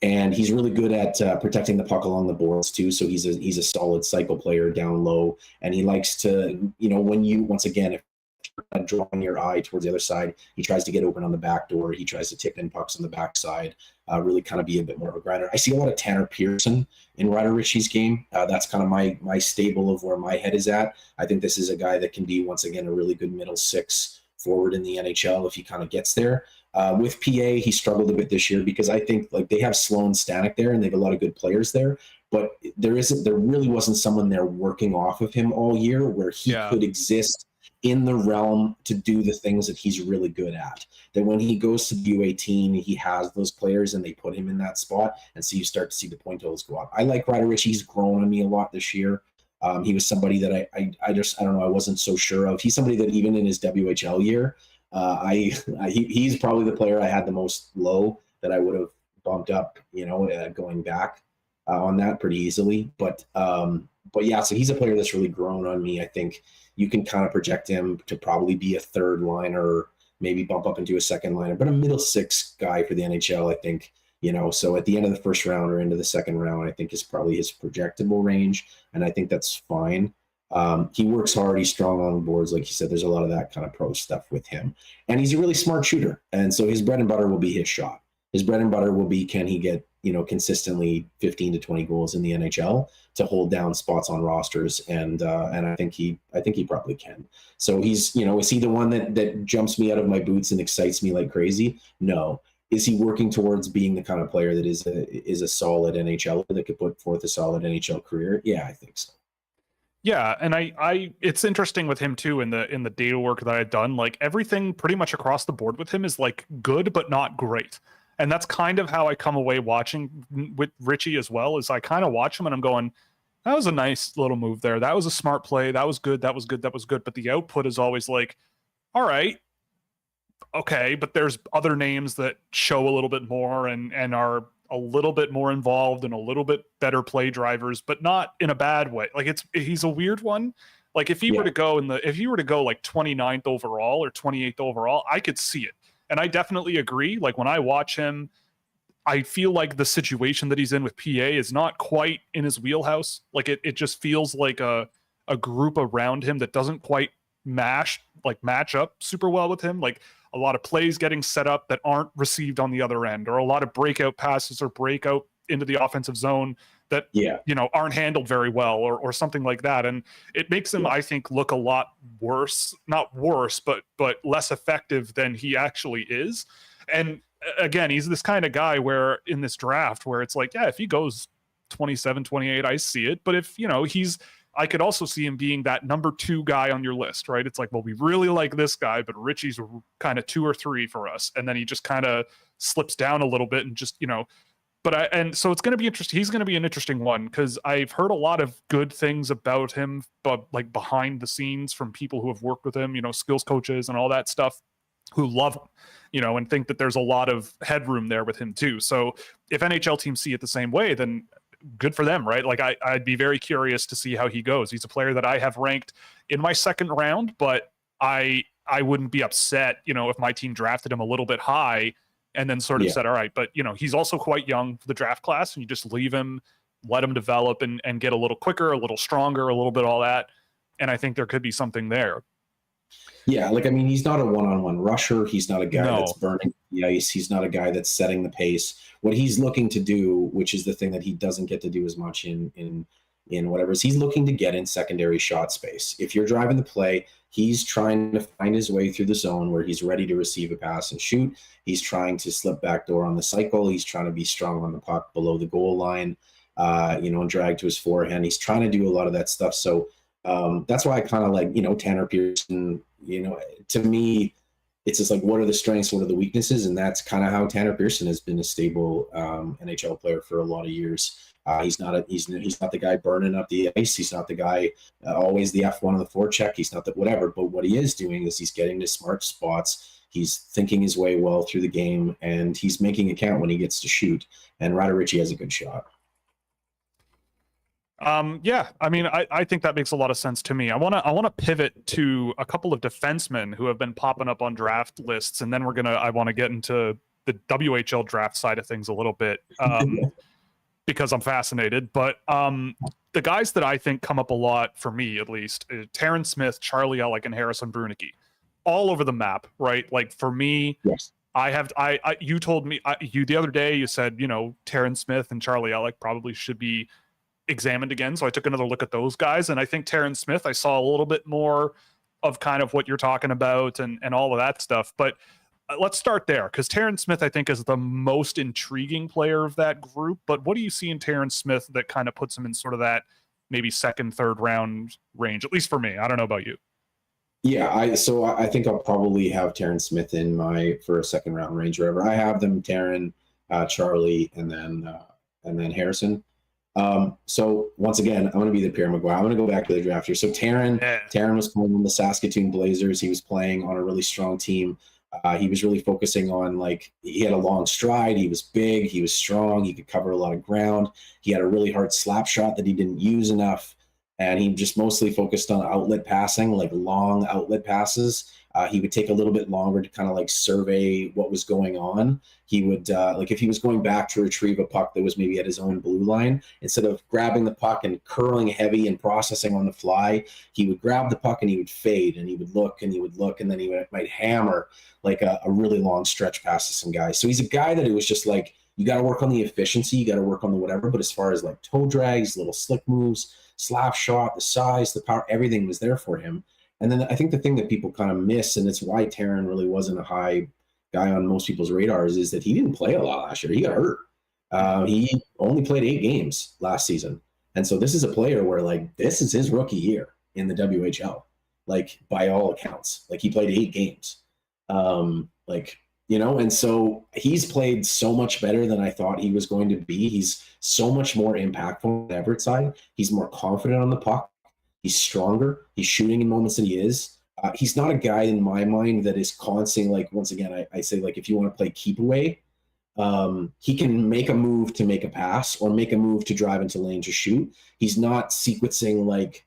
S2: And he's really good at protecting the puck along the boards too. So he's a solid cycle player down low. And he likes to, you know, if you're drawing your eye towards the other side, he tries to get open on the back door. He tries to tip in pucks on the backside, really kind of be a bit more of a grinder. I see a lot of Tanner Pearson in Ryder Ritchie's game. That's kind of my stable of where my head is at. I think this is a guy that can be, once again, a really good middle six forward in the NHL if he kind of gets there. With PA, he struggled a bit this year because I think, like, they have Sloan Stanek there and they have a lot of good players there, but there really wasn't someone there working off of him all year where he could exist in the realm to do the things that he's really good at. That when he goes to the U18, he has those players and they put him in that spot, and so you start to see the point totals go up. I like Ryder Ritchie. He's grown on me a lot this year. He was somebody that I don't know, I wasn't so sure of. He's somebody that even in his WHL year, he's probably the player I had the most low that I would have bumped up, you know, going back on that pretty easily. But yeah, so he's a player that's really grown on me. I think you can kind of project him to probably be a third liner, maybe bump up into a second liner, but a middle six guy for the NHL, I think, you know. So at the end of the first round or into the second round, I think is probably his projectable range. And I think that's fine. He works hard. He's strong on the boards. Like you said, there's a lot of that kind of pro stuff with him. And he's a really smart shooter. And so his bread and butter will be his shot. His bread and butter will be, can he get, consistently 15 to 20 goals in the NHL to hold down spots on rosters. And I think he probably can. So he's, is he the one that jumps me out of my boots and excites me like crazy? No. Is he working towards being the kind of player that is a solid NHL that could put forth a solid NHL career? Yeah, I think so.
S1: Yeah, and I it's interesting with him too in the data work that I had done. Like everything pretty much across the board with him is like good but not great. And that's kind of how I come away watching with Richie as well, is I kind of watch him and I'm going, that was a nice little move there. That was a smart play. That was good. That was good. That was good. But the output is always like, all right, okay, but there's other names that show a little bit more and are a little bit more involved and a little bit better play drivers, but not in a bad way. Like he's a weird one. Like if he were to go like 29th overall or 28th overall, I could see it. And I definitely agree. Like when I watch him, I feel like the situation that he's in with PA is not quite in his wheelhouse. Like it just feels like a group around him that doesn't quite match up super well with him. Like a lot of plays getting set up that aren't received on the other end, or a lot of breakout passes or breakout into the offensive zone that aren't handled very well, or something like that. And it makes him, I think, look a lot worse, not worse, but less effective than he actually is. And again, he's this kind of guy where in this draft where it's like, yeah, if he goes 27, 28, I see it. But if, I could also see him being that number 2 guy on your list, right? It's like, well, we really like this guy, but Richie's kind of 2 or 3 for us. And then he just kind of slips down a little bit and just, so it's going to be interesting. He's going to be an interesting one because I've heard a lot of good things about him, but like behind the scenes from people who have worked with him, skills coaches and all that stuff, who love him, and think that there's a lot of headroom there with him too. So if NHL teams see it the same way, then good for them, right? Like I'd be very curious to see how he goes. He's a player that I have ranked in my second round, but I wouldn't be upset, if my team drafted him a little bit high and then sort of said, all right, but he's also quite young for the draft class, and you just leave him, let him develop and get a little quicker, a little stronger, a little bit all that. And I think there could be something there.
S2: Yeah, he's not a one-on-one rusher. He's not a guy that's burning the ice. He's not a guy that's setting the pace. What he's looking to do, which is the thing that he doesn't get to do as much in whatever, is he's looking to get in secondary shot space. If you're driving the play, he's trying to find his way through the zone where he's ready to receive a pass and shoot. He's trying to slip backdoor on the cycle. He's trying to be strong on the puck below the goal line, and drag to his forehand. He's trying to do a lot of that stuff. So that's why I kind of like, Tanner Pearson, to me, it's just like, what are the strengths, what are the weaknesses? And that's kind of how Tanner Pearson has been a stable NHL player for a lot of years. He's not the guy burning up the ice. He's not the guy always the F1 on the forecheck. He's not the whatever. But what he is doing is he's getting to smart spots. He's thinking his way well through the game, and he's making it count when he gets to shoot. And Ryder Ritchie has a good shot.
S1: Yeah, I mean, I think that makes a lot of sense to me. I want to pivot to a couple of defensemen who have been popping up on draft lists, and then I want to get into the WHL draft side of things a little bit, because I'm fascinated. But the guys that I think come up a lot for me, at least, Taryn Smith, Charlie Ellick, and Harrison Brunicky, all over the map, right? Like for me,
S2: yes.
S1: You told me the other day, you said, Taryn Smith and Charlie Ellick probably should be examined again. So I took another look at those guys, and I think Taryn Smith, I saw a little bit more of kind of what you're talking about and all of that stuff. But let's start there, because Taryn Smith, I think, is the most intriguing player of that group. But what do you see in Taryn Smith that kind of puts him in sort of that maybe second, third round range, at least for me? I don't know about you.
S2: Yeah, I think I'll probably have Taryn Smith for a second round range, wherever I have them. Taryn, Charlie, and then Harrison. So once again, I'm going to be the Pierre McGuire. I'm going to go back to the draft here. So Taryn was playing on the Saskatoon Blazers. He was playing on a really strong team. He was really focusing on, he had a long stride. He was big. He was strong. He could cover a lot of ground. He had a really hard slap shot that he didn't use enough. And he just mostly focused on outlet passing, like long outlet passes. He would take a little bit longer to kind of survey what was going on. He would, if he was going back to retrieve a puck that was maybe at his own blue line, instead of grabbing the puck and curling heavy and processing on the fly, he would grab the puck and he would fade, and he would look and he would look, and then he might hammer a really long stretch pass to some guys. So he's a guy that it was just You got to work on the efficiency, you got to work on the whatever. But as far as like toe drags, little slick moves, slap shot, the size, the power, everything was there for him. And then I think the thing that people kind of miss, and it's why Taryn really wasn't a high guy on most people's radars, is that he didn't play a lot last year. He got hurt. He only played 8 games last season. And so this is a player where like this is his rookie year in the WHL, like by all accounts. Like he played 8 games. And so he's played so much better than I thought he was going to be. He's so much more impactful on the Everett side. He's more confident on the puck. He's stronger. He's shooting in moments that he is. He's not a guy in my mind that is constantly like, once again, I say like, if you want to play keep away, he can make a move to make a pass or make a move to drive into lane to shoot. He's not sequencing like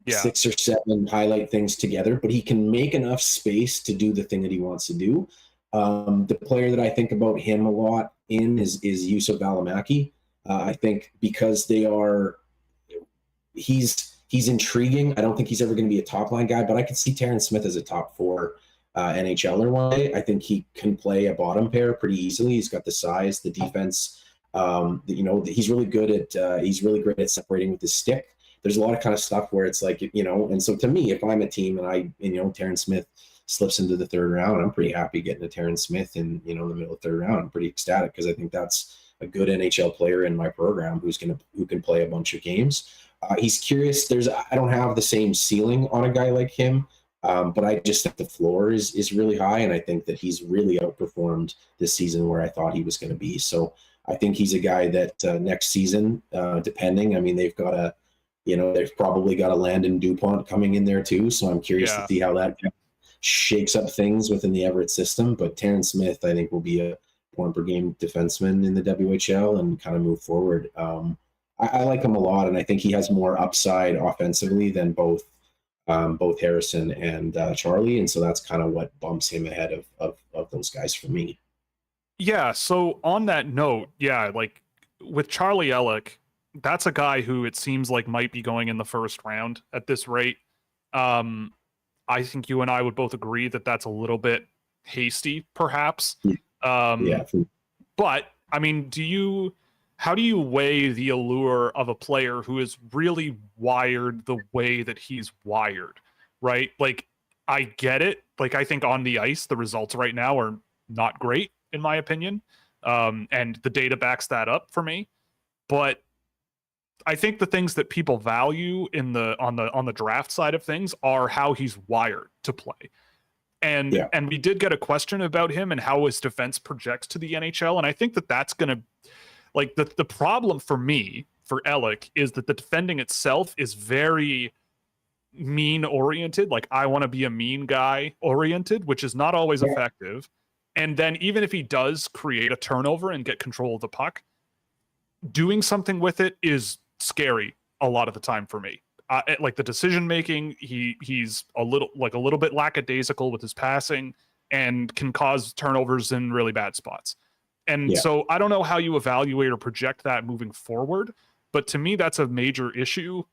S2: 6 or 7 highlight things together, but he can make enough space to do the thing that he wants to do. The player that I think about him a lot in is Yusuf Valimaki. I think because he's intriguing. I don't think he's ever going to be a top line guy, but I could see Terrence Smith as a top 4 NHLer one day. I think he can play a bottom pair pretty easily. He's got the size, the defense. He's really good at he's really great at separating with his stick. There's a lot of kind of stuff where it's like, and so to me, if I'm a team and Terrence Smith slips into the 3rd round, I'm pretty happy getting a Terrence Smith in, the middle of the 3rd round. I'm pretty ecstatic because I think that's a good NHL player in my program who can play a bunch of games. He's curious. I don't have the same ceiling on a guy like him, but I just think the floor is really high, and I think that he's really outperformed this season where I thought he was going to be. So I think he's a guy that next season, depending, I mean, they've probably got a Landon DuPont coming in there too. So I'm curious to see how that shakes up things within the Everett system. But Terrence Smith, I think, will be a point per game defenseman in the WHL and kind of move forward. I like him a lot, and I think he has more upside offensively than both Harrison and Charlie, and so that's kind of what bumps him ahead of those guys for me.
S1: Yeah, so on that note, like with Charlie Ellick, that's a guy who it seems like might be going in the 1st round at this rate. I think you and I would both agree that that's a little bit hasty, perhaps. But I mean, how do you weigh the allure of a player who is really wired the way that he's wired, right? Like, I get it. Like, I think on the ice, the results right now are not great, in my opinion. And the data backs that up for me. But I think the things that people value on the draft side of things are how he's wired to play. And we did get a question about him and how his defense projects to the NHL. And I think that's going to, like, the problem for me, for Ellick, is that the defending itself is very mean oriented. Like, I want to be a mean guy oriented, which is not always effective. And then even if he does create a turnover and get control of the puck, doing something with it is scary a lot of the time for me. Like the decision making, he's a little bit lackadaisical with his passing and can cause turnovers in really bad spots. And so I don't know how you evaluate or project that moving forward, but to me, that's a major issue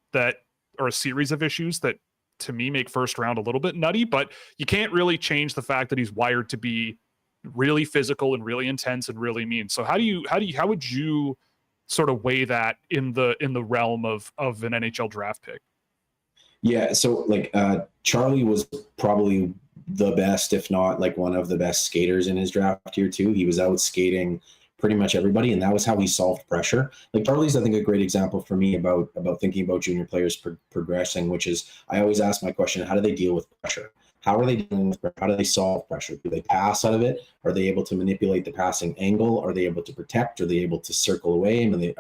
S1: or a series of issues that to me make 1st round a little bit nutty, but you can't really change the fact that he's wired to be really physical and really intense and really mean. So how would you sort of weigh that in the realm of an NHL draft pick?
S2: Yeah. So like Charlie was probably the best, if not like one of the best skaters in his draft year too. He was out skating pretty much everybody, and that was how he solved pressure. Like Charlie's, I think, a great example for me about thinking about junior players progressing, which is I always ask my question: how do they deal with pressure? How are they dealing with pressure? How do they solve pressure? Do they pass out of it? Are they able to manipulate the passing angle? Are they able to protect? Are they able to circle away? And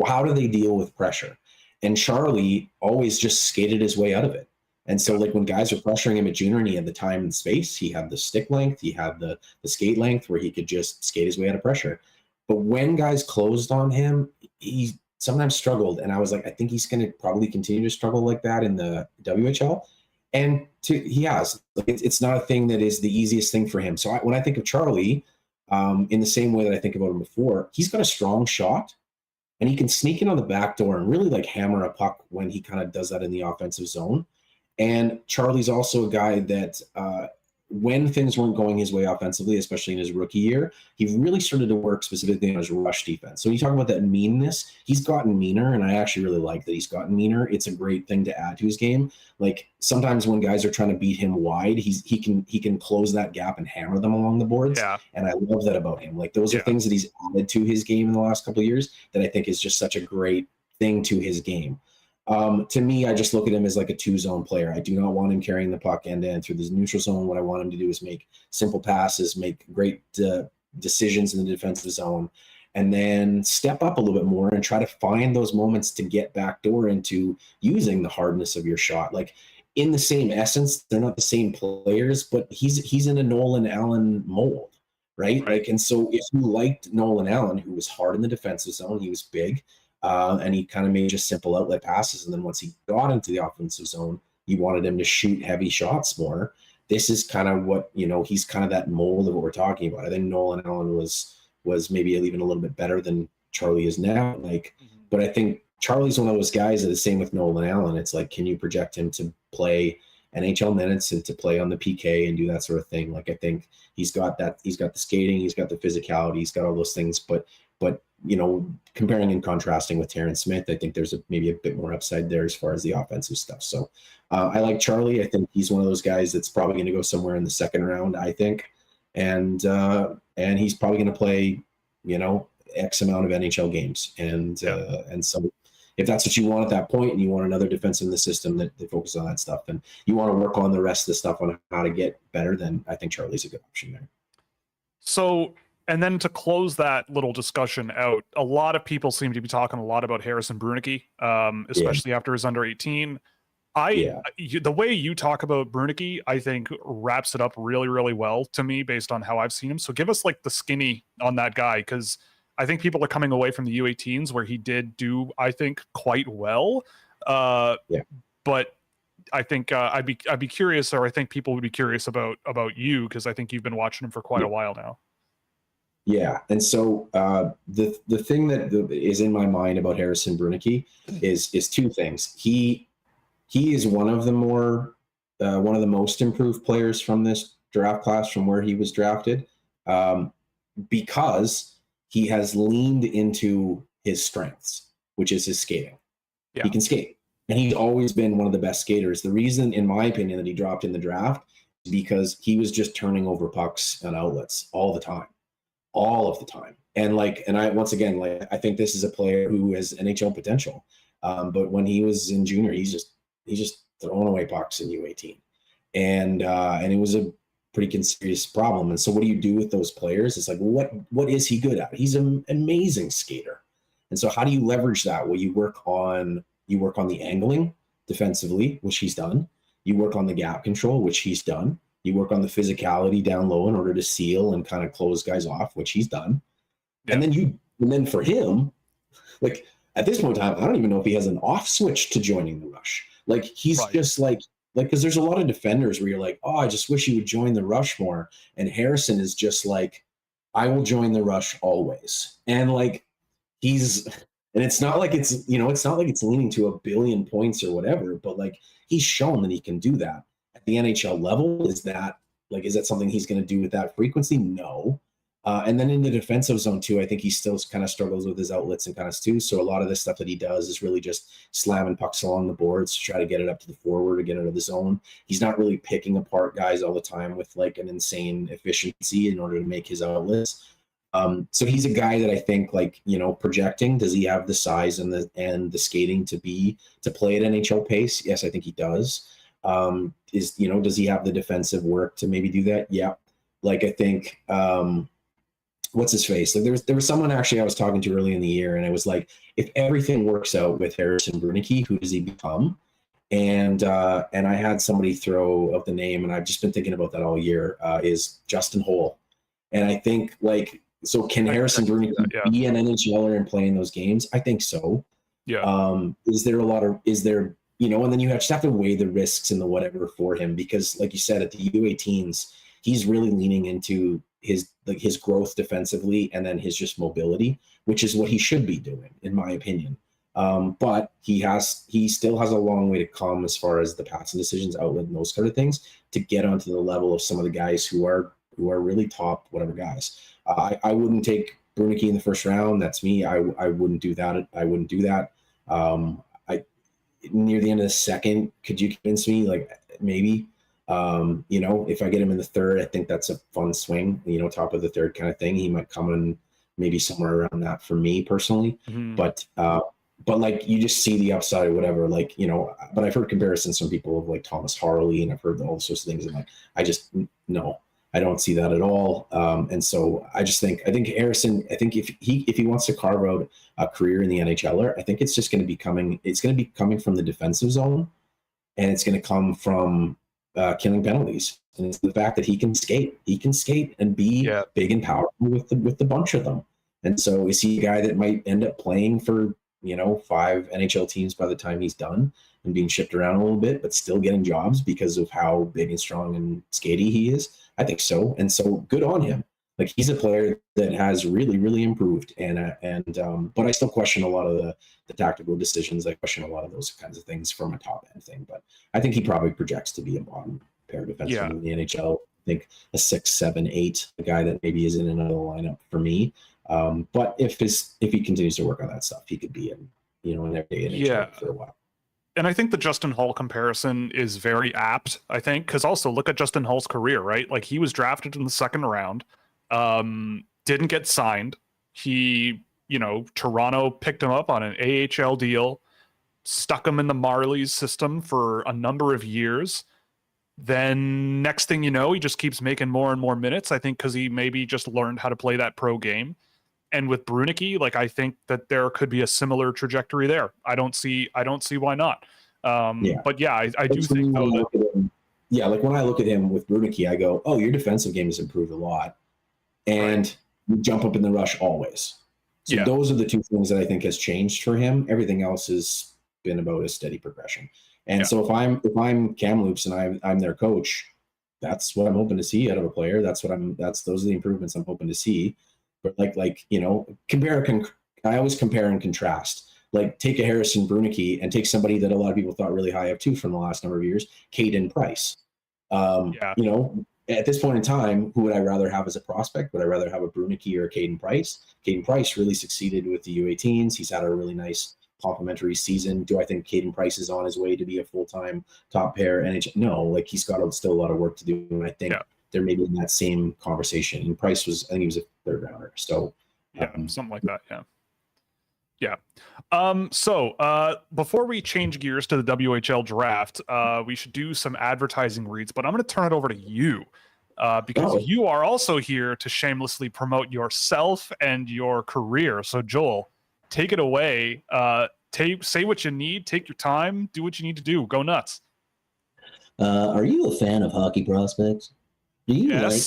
S2: how do they deal with pressure? And Charlie always just skated his way out of it. And so like when guys were pressuring him at junior and he had the time and space, he had the stick length, he had the skate length where he could just skate his way out of pressure. But when guys closed on him, he sometimes struggled. And I was like, I think he's going to probably continue to struggle like that in the WHL. And he has. Like, it's not a thing that is the easiest thing for him. So when I think of Charlie, in the same way that I think about him before, he's got a strong shot. And he can sneak in on the back door and really like hammer a puck when he kind of does that in the offensive zone. And Charlie's also a guy that when things weren't going his way offensively, especially in his rookie year, he really started to work specifically on his rush defense. So when you talk about that meanness, he's gotten meaner, and I actually really like that he's gotten meaner. It's a great thing to add to his game. Like sometimes when guys are trying to beat him wide, he can close that gap and hammer them along the boards.
S1: Yeah.
S2: And I love that about him. Like those are things that he's added to his game in the last couple of years that I think is just such a great thing to his game. To me, I just look at him as like a two-zone player. I do not want him carrying the puck end-to-end through the neutral zone. What I want him to do is make simple passes, make great decisions in the defensive zone, and then step up a little bit more and try to find those moments to get backdoor into using the hardness of your shot. Like in the same essence, they're not the same players, but he's in a Nolan Allen mold, right? Like, and so if you liked Nolan Allen, who was hard in the defensive zone, he was big, and he kind of made just simple outlet passes. And then once he got into the offensive zone, you wanted him to shoot heavy shots more. This is kind of what, he's kind of that mold of what we're talking about. I think Nolan Allen was maybe even a little bit better than Charlie is now. But I think Charlie's one of those guys that is same with Nolan Allen. It's like, can you project him to play NHL minutes and to play on the PK and do that sort of thing? Like, I think he's got that. He's got the skating. He's got the physicality. He's got all those things. But comparing and contrasting with Terrence Smith, I think there's maybe a bit more upside there as far as the offensive stuff. So I like Charlie. I think he's one of those guys that's probably going to go somewhere in the second round, I think. And he's probably going to play, X amount of NHL games. And so if that's what you want at that point, and you want another defense in the system that focuses on that stuff, and you want to work on the rest of the stuff on how to get better, then I think Charlie's a good option there.
S1: So, and then to close that little discussion out, a lot of people seem to be talking a lot about Harrison Brunicky, especially after his under 18. The way you talk about Brunicky, I think wraps it up really, really well to me based on how I've seen him. So give us like the skinny on that guy, because I think people are coming away from the U18s where he did do, I think, quite well. But I think I'd be curious, or I think people would be curious about you, because I think you've been watching him for quite a while now.
S2: Yeah, and so the thing that is in my mind about Harrison Brunicky is two things. He is one of the most improved players from this draft class, from where he was drafted, because he has leaned into his strengths, which is his skating. He can skate, and he's always been one of the best skaters. The reason, in my opinion, that he dropped in the draft is because he was just turning over pucks on outlets all of the time. And I think this is a player who has NHL potential. But when he was in junior, he's just throwing away pucks in U18. And it was a pretty serious problem. And so what do you do with those players? It's like, what is he good at? He's an amazing skater. And so how do you leverage that? Well, you work on the angling defensively, which he's done. You work on the gap control, which he's done. You work on the physicality down low in order to seal and kind of close guys off, which he's done. Yeah. And then for him, like at this point in time, I don't even know if he has an off switch to joining the rush. Like he's just like, because there's a lot of defenders where you're like, oh, I just wish he would join the rush more. And Harrison is just like, I will join the rush always. And like, and it's not like it's leaning to a billion points or whatever, but like he's shown that he can do that at the NHL level. Is that something he's going to do with that frequency? No. And then in the defensive zone too, I think he still kind of struggles with his outlets and kind of too. So a lot of the stuff that he does is really just slamming pucks along the boards to try to get it up to the forward or get it out of the zone. He's not really picking apart guys all the time with like an insane efficiency in order to make his outlets. So he's a guy that I think, like, projecting, does he have the size and the skating to play at NHL pace? Yes, I think he does. Does he have the defensive work to maybe do that? Yeah. Like, I think, what's his face? Like there was someone actually I was talking to early in the year, and it was like, if everything works out with Harrison Brunicky, who does he become? And I had somebody throw out the name, and I've just been thinking about that all year, is Justin Holl. And I think, like, so can Harrison Brunicky be an NHLer and play in those games? I think so. Yeah. Is there, and then you just have to weigh the risks and the whatever for him, because like you said, at the U18s, he's really leaning into his growth defensively and then his just mobility, which is what he should be doing, in my opinion. But he still has a long way to come as far as the passing decisions, outlet, and those kind of things to get onto the level of some of the guys who are really top whatever guys. I wouldn't take Brunicky in the first round. That's me. I wouldn't do that. I wouldn't do that. I near the end of the second, could you convince me? Like maybe. If I get him in the third, I think that's a fun swing. Top of the third kind of thing. He might come in maybe somewhere around that for me personally.
S1: Mm-hmm.
S2: But like you just see the upside or whatever. Like but I've heard comparisons from people of like Thomas Harley, and I've heard all sorts of things. And like I just no. I don't see that at all. And so I think Harrison, I think if he wants to carve out a career in the NHLer, I think it's just going to be coming from the defensive zone, and it's going to come from killing penalties. And it's the fact that he can skate and be big and powerful with the bunch of them. And so is he a guy that might end up playing for, 5 NHL teams by the time he's done and being shipped around a little bit, but still getting jobs because of how big and strong and skatey he is? I think so. And so good on him. Like he's a player that has really, really improved. But I still question a lot of the tactical decisions. I question a lot of those kinds of things from a top end thing. But I think he probably projects to be a bottom pair defenseman in the NHL. I think a 6, 7, 8, a guy that maybe is in another lineup for me. But if he continues to work on that stuff, he could be in an everyday NHL for a while.
S1: And I think the Justin Hull comparison is very apt, I think, because also look at Justin Hull's career, right? Like he was drafted in the second round, didn't get signed. He, Toronto picked him up on an AHL deal, stuck him in the Marlies system for a number of years. Then next thing you know, he just keeps making more and more minutes, I think, because he maybe just learned how to play that pro game. And with Brunicky, like I think that there could be a similar trajectory there. I don't see why not. But yeah, I do think though that
S2: like when I look at him with Brunicky, I go, oh, your defensive game has improved a lot, and you jump up in the rush always. So those are the two things that I think has changed for him. Everything else has been about a steady progression. And so if I'm Kamloops and I'm their coach, that's what I'm hoping to see out of a player. Those are the improvements I'm hoping to see. But I always compare and contrast. Like take a Harrison Brunicky and take somebody that a lot of people thought really high of too from the last number of years, Kaden Price. At this point in time, who would I rather have as a prospect? Would I rather have a Brunicky or a Kaden Price? Kaden Price really succeeded with the U18s. He's had a really nice complimentary season. Do I think Kaden Price is on his way to be a full-time top pair NHL? No, like he's got still a lot of work to do. And I think they're maybe in that same conversation. And Price I think he was a third rounder. So
S1: something like that. So before we change gears to the WHL draft, we should do some advertising reads, but I'm going to turn it over to you because you are also here to shamelessly promote yourself and your career. So Joel, take it away. Say what you need, take your time, do what you need to do. Go nuts.
S3: Are you a fan of hockey prospects? Do you like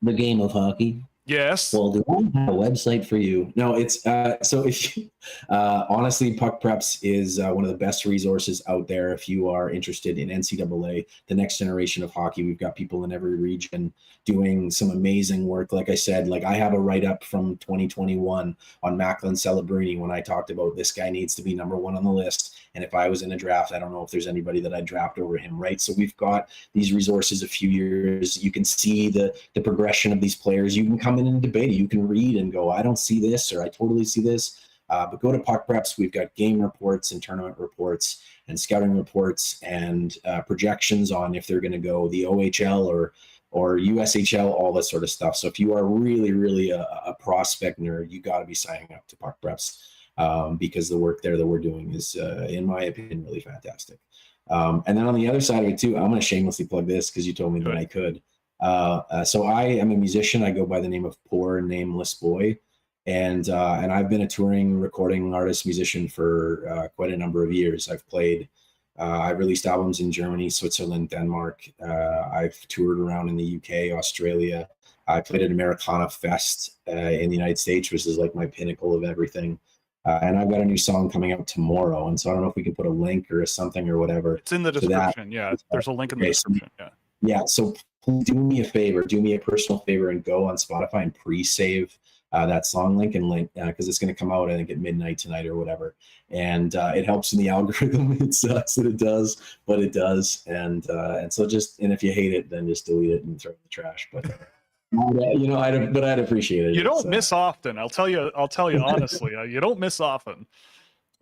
S3: the game of hockey?
S1: Yes.
S3: Well, do I have a website for you?
S2: No, it's so if you, honestly, Puck Preps is one of the best resources out there if you are interested in NCAA, the next generation of hockey. We've got people in every region doing some amazing work. Like I said, I have a write-up from 2021 on Macklin Celebrini when I talked about this guy needs to be number 1 on the list. And if I was in a draft, I don't know if there's anybody that I'd draft over him, right? So we've got these resources a few years. You can see the progression of these players. You can come in and debate it. You can read and go, I don't see this, or I totally see this. But go to Puck Preps. We've got game reports and tournament reports and scouting reports and projections on if they're going to go the OHL or USHL, all this sort of stuff. So if you are really, really a prospect nerd, you got to be signing up to Puck Preps. Because the work there that we're doing is, in my opinion, really fantastic. And then on the other side of it too, I'm going to shamelessly plug this because you told me that I could. So I am a musician. I go by the name of Poor Nameless Boy, and I've been a touring recording artist musician for quite a number of years. I've released albums in Germany, Switzerland, Denmark. I've toured around in the UK, Australia. I played at Americana Fest in the United States, which is like my pinnacle of everything. And I've got a new song coming out tomorrow. And so I don't know if we can put a link or something or whatever.
S1: It's in the description. There's a link in the description.
S2: So please do me a favor, do me a personal favor and go on Spotify and pre-save that song link because it's going to come out, I think, at midnight tonight or whatever. And it helps in the algorithm. It sucks that it does, but it does. And so and if you hate it, then just delete it and throw it in the trash. But I'd appreciate it.
S1: You don't miss often. I'll tell you honestly, you don't miss often.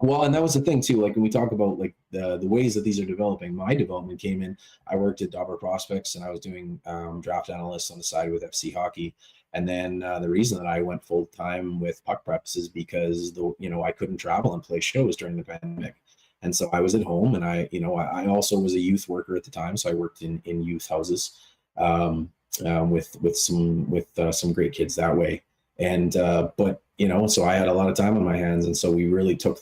S2: Well, and that was the thing too. Like when we talk about like the ways that these are developing, my development came in. I worked at Dobber Prospects, and I was doing draft analysts on the side with FC Hockey. And then the reason that I went full time with Puck Preps is because I couldn't travel and play shows during the pandemic, and so I was at home. And I also was a youth worker at the time, so I worked in youth houses with some great kids that way. And so I had a lot of time on my hands, and so we really took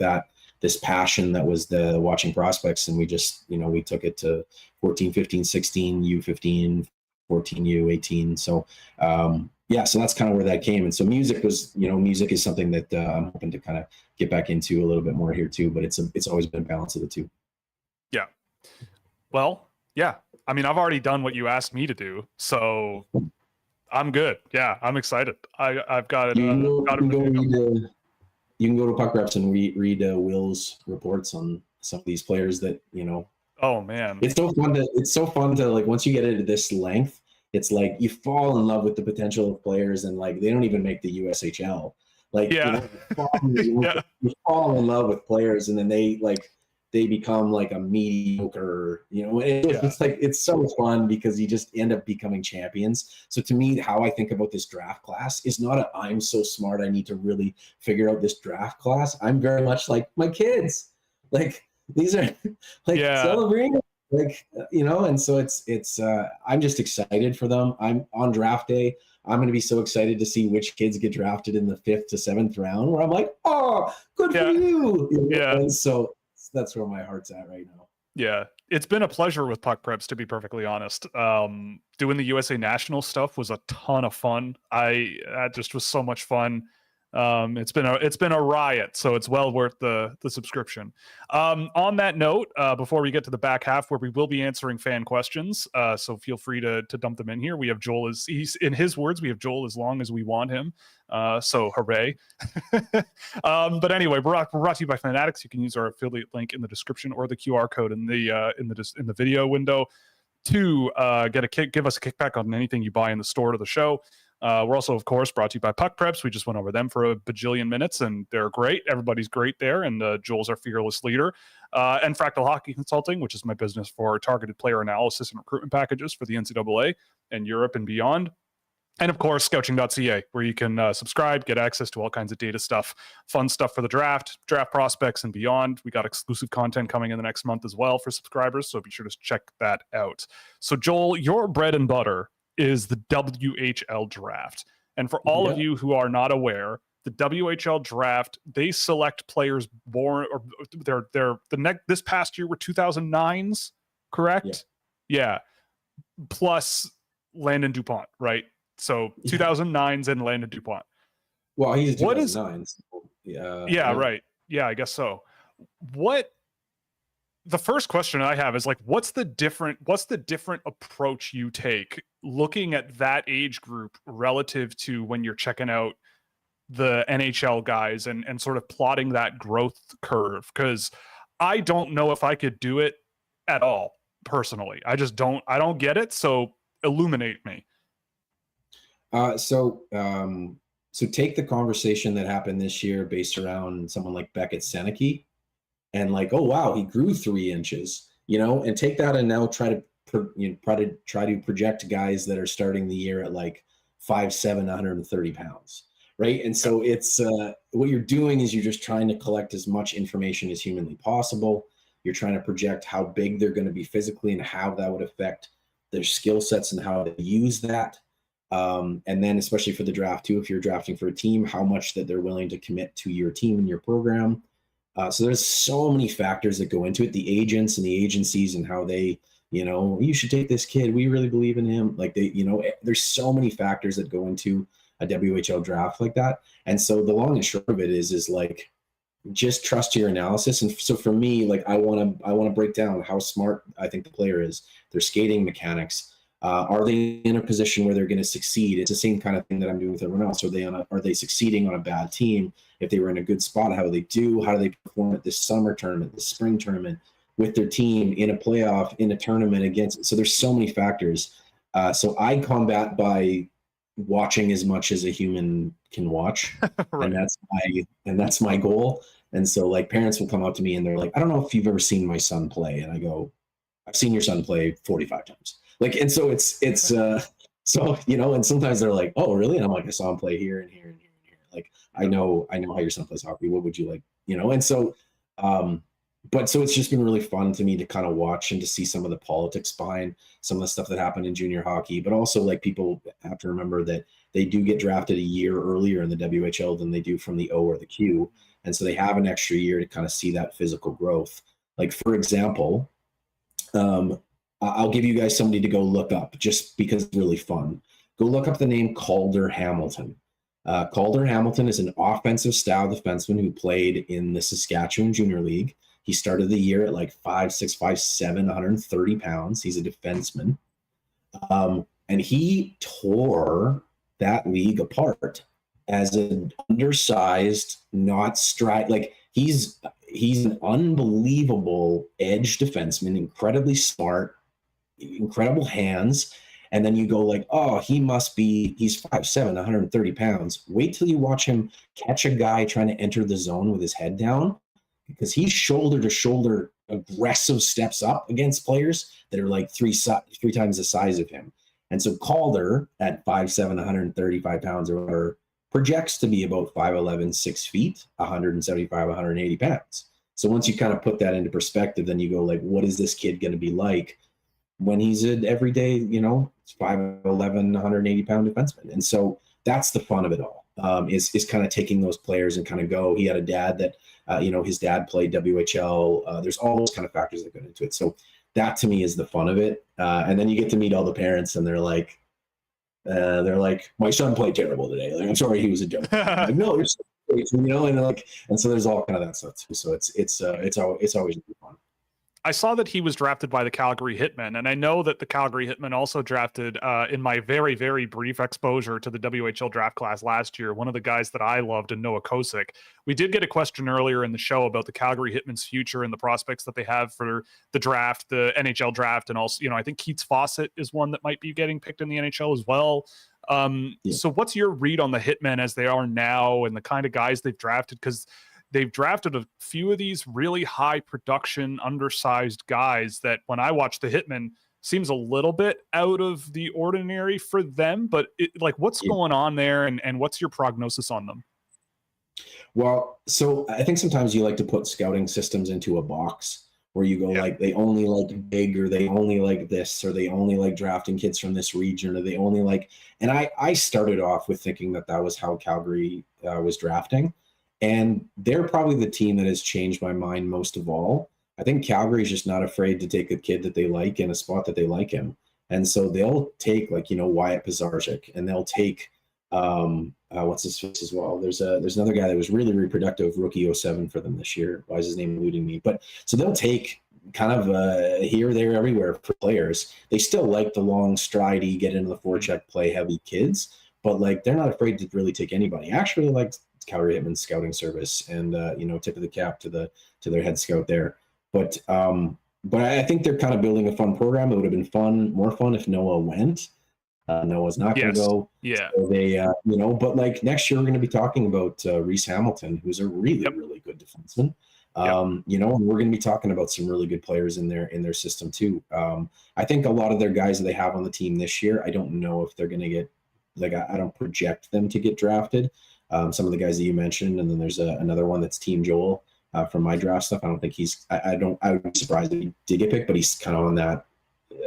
S2: this passion that was the watching prospects, and we just we took it to 14, 15, 16, U15, 14, U18. So so that's kind of where that came. And so music is something that I'm hoping to kind of get back into a little bit more here too, but it's always been a balance of the two.
S1: Yeah. Well, yeah. I mean, I've already done what you asked me to do, so I'm good. Yeah, I'm excited. I've got it.
S2: You can go to Puck Reps and read Will's reports on some of these players that
S1: Oh man,
S2: it's so fun to like once you get into this length, it's like you fall in love with the potential of players, and like they don't even make the USHL. Like you fall in love with players, and then they become like a mediocre, it's like, it's so fun because you just end up becoming champions. So to me, how I think about this draft class is not I'm so smart, I need to really figure out this draft class. I'm very much like my kids, like these are like celebrating, like, and so it's I'm just excited for them. I'm on draft day. I'm going to be so excited to see which kids get drafted in the 5th to 7th round, where I'm like, oh, good for you.
S1: Yeah.
S2: And so that's where my heart's at right now.
S1: Yeah, it's been a pleasure with Puck Preps, to be perfectly honest. Doing the USA National stuff was a ton of fun. That just was so much fun. It's been a riot, so it's well worth the subscription. On that note, before we get to the back half where we will be answering fan questions, so feel free to dump them in here. We have Joel he's in his words, we have Joel as long as we want him. So hooray. But anyway, we're brought to you by Fanatics. You can use our affiliate link in the description or the QR code in the video window to give us a kickback on anything you buy in the store to the show. We're also, of course, brought to you by Puck Preps. We just went over them for a bajillion minutes, and they're great. Everybody's great there, and Joel's our fearless leader. And Fractal Hockey Consulting, which is my business for targeted player analysis and recruitment packages for the NCAA and Europe and beyond. And, of course, Scouching.ca, where you can subscribe, get access to all kinds of data stuff, fun stuff for the draft prospects, and beyond. We got exclusive content coming in the next month as well for subscribers, so be sure to check that out. So, Joel, your bread and butter is the WHL draft. And for all of you who are not aware, the WHL draft, they select players born, or this past year were 2009s, correct? Yeah. Plus Landon DuPont, right? So 2009s and Landon DuPont.
S2: Well, he's 2009s.
S1: Right. Yeah, I guess so. The first question I have is like, what's the different approach you take looking at that age group relative to when you're checking out the NHL guys and sort of plotting that growth curve? Because I don't know if I could do it at all personally. I don't get it. So illuminate me.
S2: So take the conversation that happened this year based around someone like Beckett Seneke, and like, oh wow, he grew 3 inches, and take that and now try to project guys that are starting the year at like 5'7", 130 pounds, right? And so it's what you're doing is you're just trying to collect as much information as humanly possible. You're trying to project how big they're going to be physically and how that would affect their skill sets and how they use that. And then especially for the draft too, if you're drafting for a team, how much that they're willing to commit to your team and your program. So there's so many factors that go into it, the agents and the agencies and how they, you should take this kid. We really believe in him. Like there's so many factors that go into a WHL draft like that. And so the long and short of it is like, just trust your analysis. And so for me, like I want to break down how smart I think the player is, their skating mechanics, Are they in a position where they're going to succeed? It's the same kind of thing that I'm doing with everyone else. Are they succeeding on a bad team? If they were in a good spot, how do they do? How do they perform at this summer tournament, this spring tournament, with their team, in a playoff, in a tournament against? So there's so many factors. So I combat by watching as much as a human can watch,
S1: Right.
S2: and that's my goal. And so, like, parents will come up to me and they're like, I don't know if you've ever seen my son play. And I go, I've seen your son play 45 times. Like, and so it's so, you know, and sometimes they're like, oh, really? And I'm like, I saw him play here and here and here and here. Like, I know how your son plays hockey. What would you like? You know? And so, but so it's just been really fun to me to kind of watch and to see some of the politics behind some of the stuff that happened in junior hockey. But also, like, people have to remember that they do get drafted a year earlier in the WHL than they do from the O or the Q. And so they have an extra year to kind of see that physical growth. Like, for example, I'll give you guys somebody to go look up just because it's really fun. Go look up the name Calder Hamilton. Calder Hamilton is an offensive style defenseman who played in the Saskatchewan Junior League. He started the year at like 5'6", 5'7", 130 pounds. He's a defenseman. And he tore that league apart as an undersized, not stride. Like, he's an unbelievable edge defenseman, incredibly smart, incredible hands. And then you go like, oh, he's 5'7", 130 pounds. Wait till you watch him catch a guy trying to enter the zone with his head down, because he's shoulder to shoulder aggressive steps up against players that are like three times the size of him. And so Calder at 5'7", 135 pounds or whatever projects to be about 5'11", 6 feet, 175, 180 pounds. So once you kind of put that into perspective, then you go like, what is this kid going to be like when he's an everyday, you know, 5'11", 180 pound defenseman? And so that's the fun of it all, is kind of taking those players and kind of go. He had a dad that, you know, his dad played WHL. There's all those kind of factors that go into it. So that to me is the fun of it. And then you get to meet all the parents and they're like, my son played terrible today. Like, I'm sorry, he was a joke. I'm like, no, it's, you know, and so there's all kind of that stuff too. So it's always really fun.
S1: I saw that he was drafted by the Calgary Hitmen, and I know that the Calgary Hitmen also drafted, in my very, very brief exposure to the WHL draft class last year, one of the guys that I loved, and Noah Kosick. We did get a question earlier in the show about the Calgary Hitmen's future and the prospects that they have for the draft, the NHL draft, and also, you know, I think Keats Fawcett is one that might be getting picked in the NHL as well. So what's your read on the Hitmen as they are now and the kind of guys they've drafted? Because they've drafted a few of these really high production, undersized guys that when I watch the Hitmen seems a little bit out of the ordinary for them, but what's going on there and what's your prognosis on them?
S2: Well, so I think sometimes you like to put scouting systems into a box where you go like, they only like big, or they only like this, or they only like drafting kids from this region, or they only like, and I started off with thinking that was how Calgary was drafting. And they're probably the team that has changed my mind most of all. I think Calgary is just not afraid to take a kid that they like in a spot that they like him. And so they'll take, like, you know, Wyatt Pizarczyk, and they'll take, what's his face as well. There's another guy that was really reproductive, rookie 07 for them this year. Why is his name eluding me? But so they'll take kind of here, there, everywhere for players. They still like the long, stridey, get into the forecheck, play heavy kids, but like, they're not afraid to really take anybody. Actually, like, Calgary Hitmen's scouting service, and you know, tip of the cap to their head scout there. But I think they're kind of building a fun program. It would have been more fun if Noah went. Noah's not going to go.
S1: Yeah.
S2: So they, you know, but like next year we're going to be talking about Reese Hamilton, who's a really, really good defenseman. You know, and we're going to be talking about some really good players in their system too. I think a lot of their guys that they have on the team this year, I don't know if they're going to get, like, I don't project them to get drafted. Some of the guys that you mentioned, and then there's another one that's Team Joel from my draft stuff. I don't think I would be surprised if he did get picked, but he's kind of on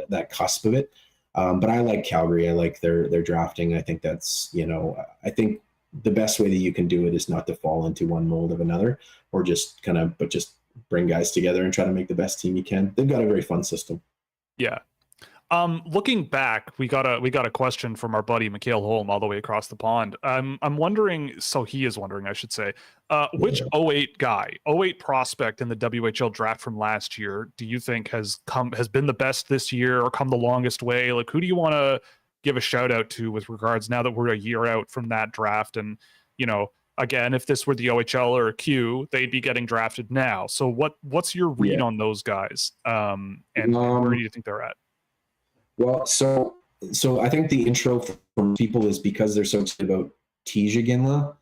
S2: that cusp of it. But I like Calgary. I like their drafting. I think that's, you know, I think the best way that you can do it is not to fall into one mold of another, or just just bring guys together and try to make the best team you can. They've got a very fun system.
S1: Yeah. Looking back, we got a question from our buddy Mikhail Holm all the way across the pond. I'm wondering, so he is wondering, I should say, which 08 guy, 08 prospect in the WHL draft from last year do you think has been the best this year or come the longest way? Like, who do you want to give a shout out to with regards now that we're a year out from that draft? And, again, if this were the OHL or a Q, they'd be getting drafted now. So what's your read on those guys? And where do you think they're at?
S2: Well, so I think the intro from people is because they're so excited about Iginla,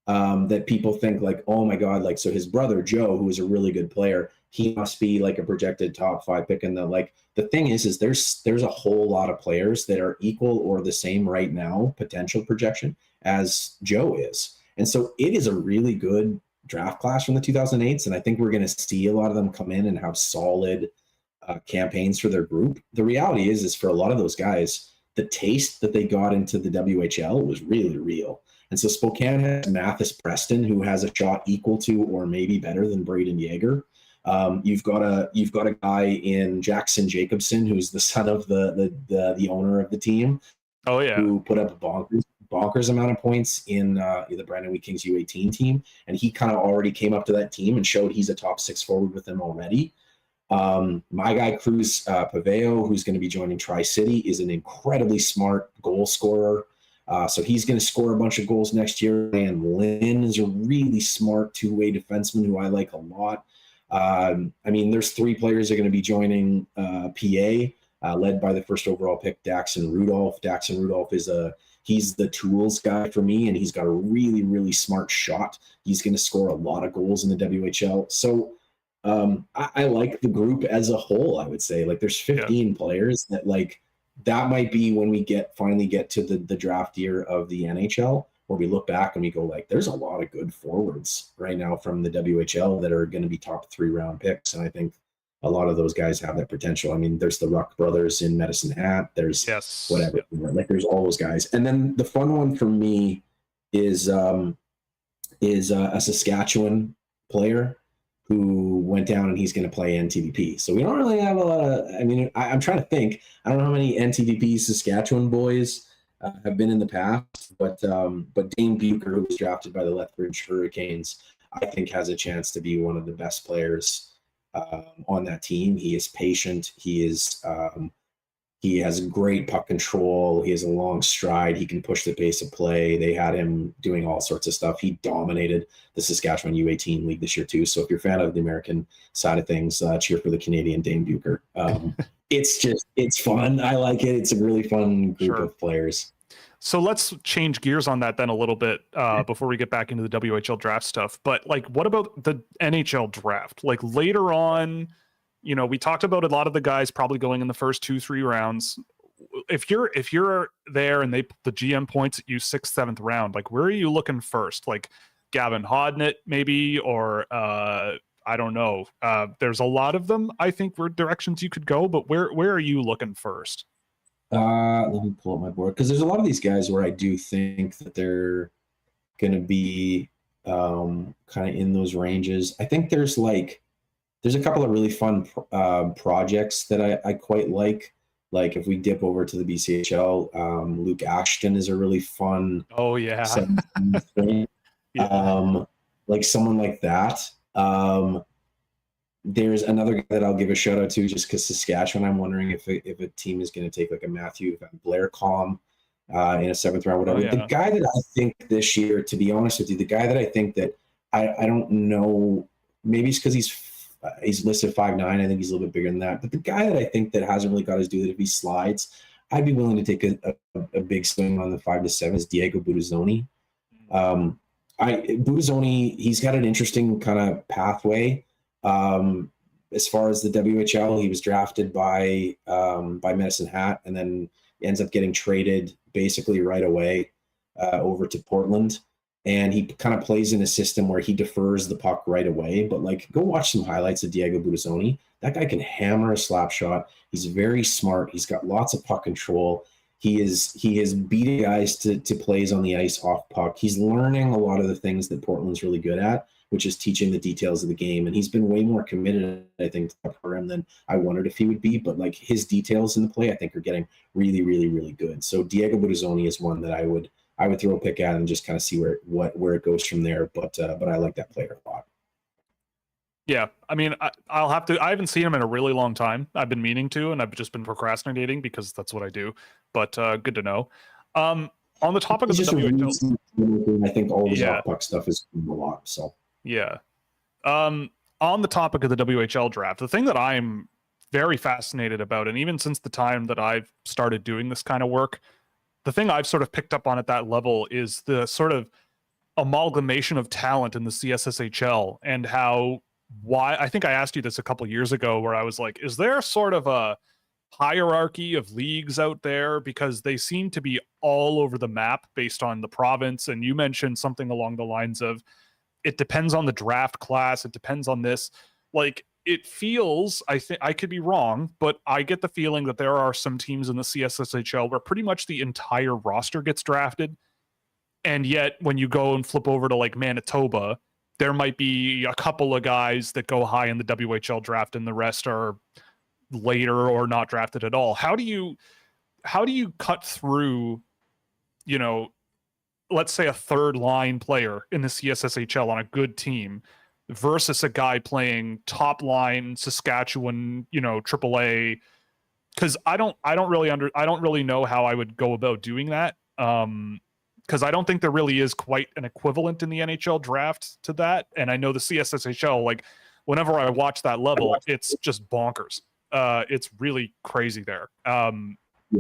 S2: that people think like, oh my God, like, so his brother Joe, who is a really good player, he must be like a projected top 5 pick. And the thing is there's a whole lot of players that are equal or the same right now, potential projection, as Joe is. And so it is a really good draft class from the 2008s. And I think we're going to see a lot of them come in and have solid campaigns for their group. The reality is for a lot of those guys, the taste that they got into the WHL was really real. And so Spokane has Mathis Preston, who has a shot equal to or maybe better than Braden Yeager. You've got a guy in Jackson Jacobson, who's the son of the owner of the team.
S1: Oh yeah,
S2: who put up a bonkers amount of points in the Brandon Wheat Kings U18 team, and he kind of already came up to that team and showed he's a top 6 forward with them already. My guy Cruz Paveo, who's going to be joining Tri-City, is an incredibly smart goal scorer. So he's going to score a bunch of goals next year. And Lynn is a really smart 2-way defenseman who I like a lot. There's 3 players that are going to be joining PA, led by the first overall pick, Daxon Rudolph. Daxon Rudolph he's the tools guy for me, and he's got a really, really smart shot. He's going to score a lot of goals in the WHL. So I like the group as a whole. I would say like there's 15 players that might be when we finally get to the draft year of the NHL, where we look back and we go like, there's a lot of good forwards right now from the WHL that are going to be top 3 round picks. And I think a lot of those guys have that potential. I mean, there's the Ruck brothers in Medicine Hat. There's whatever, like there's all those guys. And then the fun one for me is a Saskatchewan player who went down and he's going to play NTDP. So we don't really have a lot of, I'm trying to think. I don't know how many NTDP Saskatchewan boys have been in the past, but Dane Bucher, who was drafted by the Lethbridge Hurricanes, I think has a chance to be one of the best players on that team. He is patient. He has great puck control. He has a long stride. He can push the pace of play. They had him doing all sorts of stuff. He dominated the Saskatchewan U18 league this year too. So if you're a fan of the American side of things, cheer for the Canadian Dane Bucher. It's fun. I like it. It's a really fun group of players.
S1: So let's change gears on that then a little bit before we get back into the WHL draft stuff. But like, what about the NHL draft? Like later on, we talked about a lot of the guys probably going in the first 2-3 rounds. If you're there and the GM points at you 6th, 7th round, like where are you looking first? Like Gavin Hodnett maybe, or I don't know. There's a lot of them, I think, were directions you could go, but where are you looking first?
S2: Let me pull up my board, because there's a lot of these guys where I do think that they're going to be kind of in those ranges. I think there's a couple of really fun projects that I quite like. Like if we dip over to the BCHL, Luke Ashton is a really fun.
S1: Oh yeah.
S2: Like someone like that. There's another guy that I'll give a shout out to just because Saskatchewan. I'm wondering if a team is going to take like a Matthew Blaircom in a 7th round, whatever. The guy that I think this year, to be honest with you, the guy that I think that I don't know, maybe it's because he's listed 5'9". I think he's a little bit bigger than that. But the guy that I think that hasn't really got his due, that if he slides, I'd be willing to take a big swing on the 5 to 7 is Diego Buttazzoni. Buttazzoni, he's got an interesting kind of pathway. As far as the WHL, he was drafted by Medicine Hat and then ends up getting traded basically right away over to Portland. And he kind of plays in a system where he defers the puck right away. But like, go watch some highlights of Diego Buttazzoni. That guy can hammer a slap shot. He's very smart. He's got lots of puck control. He is beating guys to plays on the ice off puck. He's learning a lot of the things that Portland's really good at, which is teaching the details of the game. And he's been way more committed, I think, to the program than I wondered if he would be. But like his details in the play, I think, are getting really, really, really good. So Diego Buttazzoni is one that I would throw a pick at and just kind of see where it goes from there. But I like that player a lot.
S1: Yeah, I mean, I'll have to. I haven't seen him in a really long time. I've been meaning to, and I've just been procrastinating because that's what I do. But good to know. On the topic of the WHL,
S2: I think all his puck stuff is a lot. So
S1: yeah. On the topic of the WHL draft, the thing that I'm very fascinated about, and even since the time that I've started doing this kind of work, the thing I've sort of picked up on at that level is the sort of amalgamation of talent in the CSSHL and why I think I asked you this a couple years ago where I was like, is there sort of a hierarchy of leagues out there? Because they seem to be all over the map based on the province. And you mentioned something along the lines of, it depends on the draft class. It depends on this. Like, it feels, I think I could be wrong, but I get the feeling that there are some teams in the CSSHL where pretty much the entire roster gets drafted. And yet when you go and flip over to like Manitoba, there might be a couple of guys that go high in the WHL draft and the rest are later or not drafted at all. How do you cut through, you know, let's say a third line player in the CSSHL on a good team versus a guy playing top line Saskatchewan, you know, AAA? Because I don't really know how I would go about doing that. Because I don't think there really is quite an equivalent in the NHL draft to that. And I know the CSSHL, like whenever I watch that level, it's just bonkers. It's really crazy there.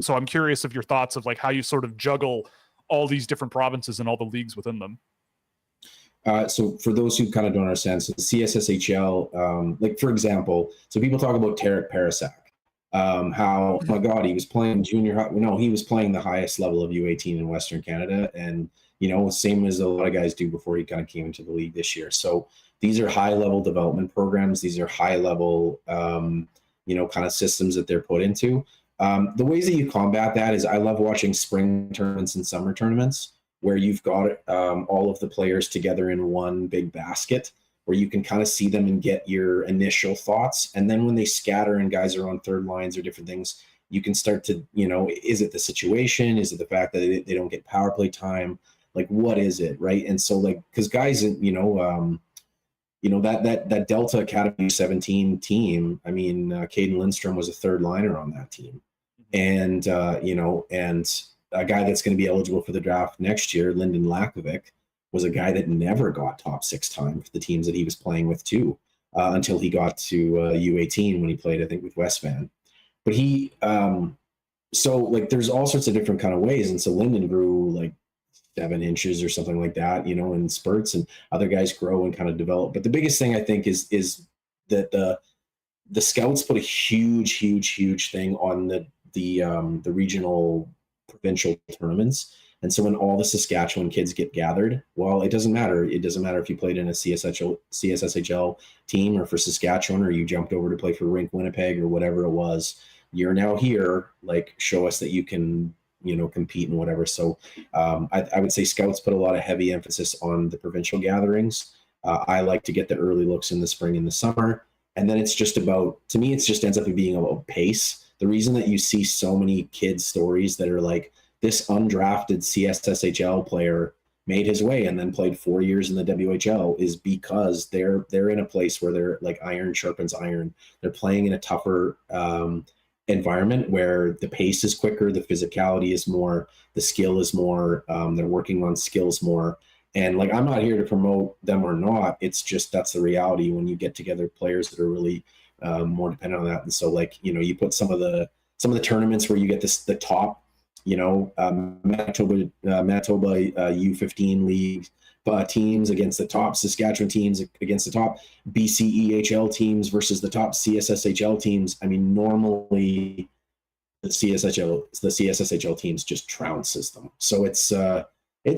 S1: So I'm curious of your thoughts of like how you sort of juggle all these different provinces and all the leagues within them.
S2: So for those who kind of don't understand, so the CSSHL, like for example, so people talk about Tarek Parasak. How, oh my God, he was playing junior. No, he was playing the highest level of U18 in Western Canada. And, you know, same as a lot of guys do before he kind of came into the league this year. So these are high level development programs. These are high level, you know, kind of systems that they're put into. The ways that you combat that is I love watching spring tournaments and summer tournaments where you've got all of the players together in one big basket, where you can kind of see them and get your initial thoughts. And then when they scatter and guys are on third lines or different things, you can start to, you know, is it the situation? Is it the fact that they don't get power play time? Like, what is it, right? And so, like, because guys, you know, that Delta Academy 17 team, I mean, Kaden Lindstrom was a third liner on that team. And, you know, and a guy that's going to be eligible for the draft next year, Lyndon Lakovic, was a guy that never got top 6 time for the teams that he was playing with too, until he got to U18 when he played, I think, with Westvan. But he, so like there's all sorts of different kind of ways. And so Lyndon grew like 7 inches or something like that, you know, in spurts, and other guys grow and kind of develop. But the biggest thing I think is that the scouts put a huge thing on the regional provincial tournaments. And so when all the Saskatchewan kids get gathered, well, it doesn't matter. It doesn't matter if you played in a CSSHL team or for Saskatchewan, or you jumped over to play for Rink Winnipeg or whatever it was. You're now here, like, show us that you can, you know, compete and whatever. So I would say scouts put a lot of heavy emphasis on the provincial gatherings. I like to get the early looks in the spring and the summer. And then it's just about, to me, it just ends up being about pace. The reason that you see so many kids' stories that are like, this undrafted CSSHL player made his way and then played 4 years in the WHL is because they're in a place where they're like iron sharpens iron. They're playing in a tougher environment where the pace is quicker, the physicality is more, the skill is more, they're working on skills more. And like, I'm not here to promote them or not. It's just, that's the reality when you get together players that are really more dependent on that. And so, like, you know, you put some of the tournaments where you get the top, you know, Manitoba U15 league teams against the top Saskatchewan teams against the top BCEHL teams versus the top CSSHL teams. I mean, normally the CSSHL teams just trounces them. So it's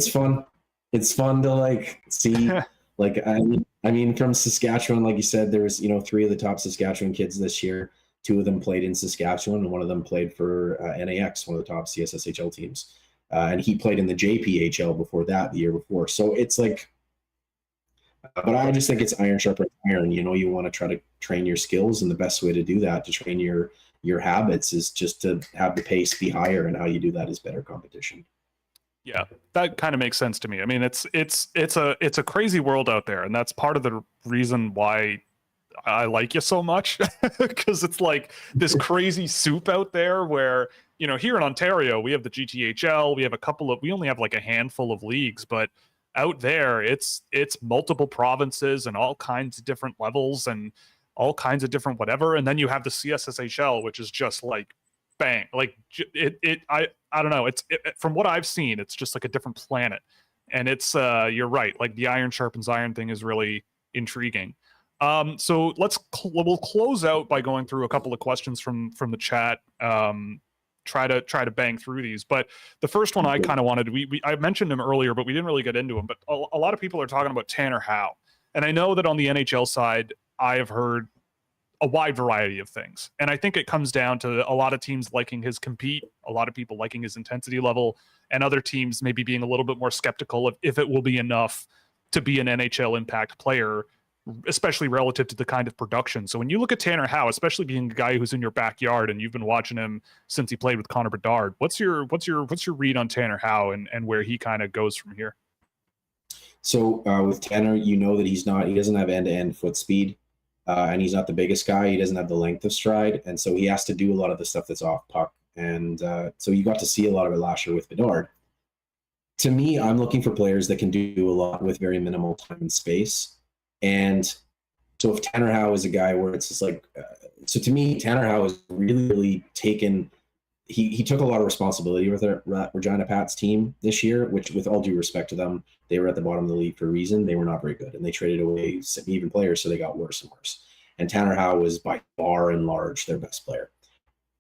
S2: fun. It's fun to like see. Like, I mean, from Saskatchewan, like you said, there's, you know, 3 of the top Saskatchewan kids this year. 2 of them played in Saskatchewan, and one of them played for NAX, one of the top CSSHL teams. And he played in the JPHL before that, the year before. So it's like, But I just think it's iron sharpens iron. You know, you want to try to train your skills, and the best way to do that, to train your habits, is just to have the pace be higher, and how you do that is better competition.
S1: Yeah, that kind of makes sense to me. I mean, it's a crazy world out there, and that's part of the reason why I like you so much, because it's like this crazy soup out there where, you know, here in Ontario, we have the GTHL, we only have like a handful of leagues, but out there it's multiple provinces and all kinds of different levels and all kinds of different whatever. And then you have the CSSHL, which is just like bang, like I don't know. From what I've seen, it's just like a different planet. And it's you're right. Like the iron sharpens iron thing is really intriguing. So we'll close out by going through a couple of questions from the chat. Try to bang through these, but the first one I kind of wanted, I mentioned him earlier, but we didn't really get into him. But a lot of people are talking about Tanner Howe, and I know that on the NHL side, I have heard a wide variety of things, and I think it comes down to a lot of teams liking his compete, a lot of people liking his intensity level, and other teams maybe being a little bit more skeptical of if it will be enough to be an NHL impact player, especially relative to the kind of production. So when you look at Tanner Howe, especially being a guy who's in your backyard and you've been watching him since he played with Connor Bedard, what's your read on Tanner Howe and where he kind of goes from here?
S2: So with Tanner, you know that he doesn't have end-to-end foot speed, and he's not the biggest guy. He doesn't have the length of stride, and so he has to do a lot of the stuff that's off puck. And so you got to see a lot of it last year with Bedard. To me, I'm looking for players that can do a lot with very minimal time and space. And so if Tanner Howe is a guy where it's just like, so to me, Tanner Howe has really, really taken, he took a lot of responsibility with our Regina Pats team this year, which, with all due respect to them, they were at the bottom of the league for a reason. They were not very good, and they traded away even players, so they got worse and worse. And Tanner Howe was by far and large their best player.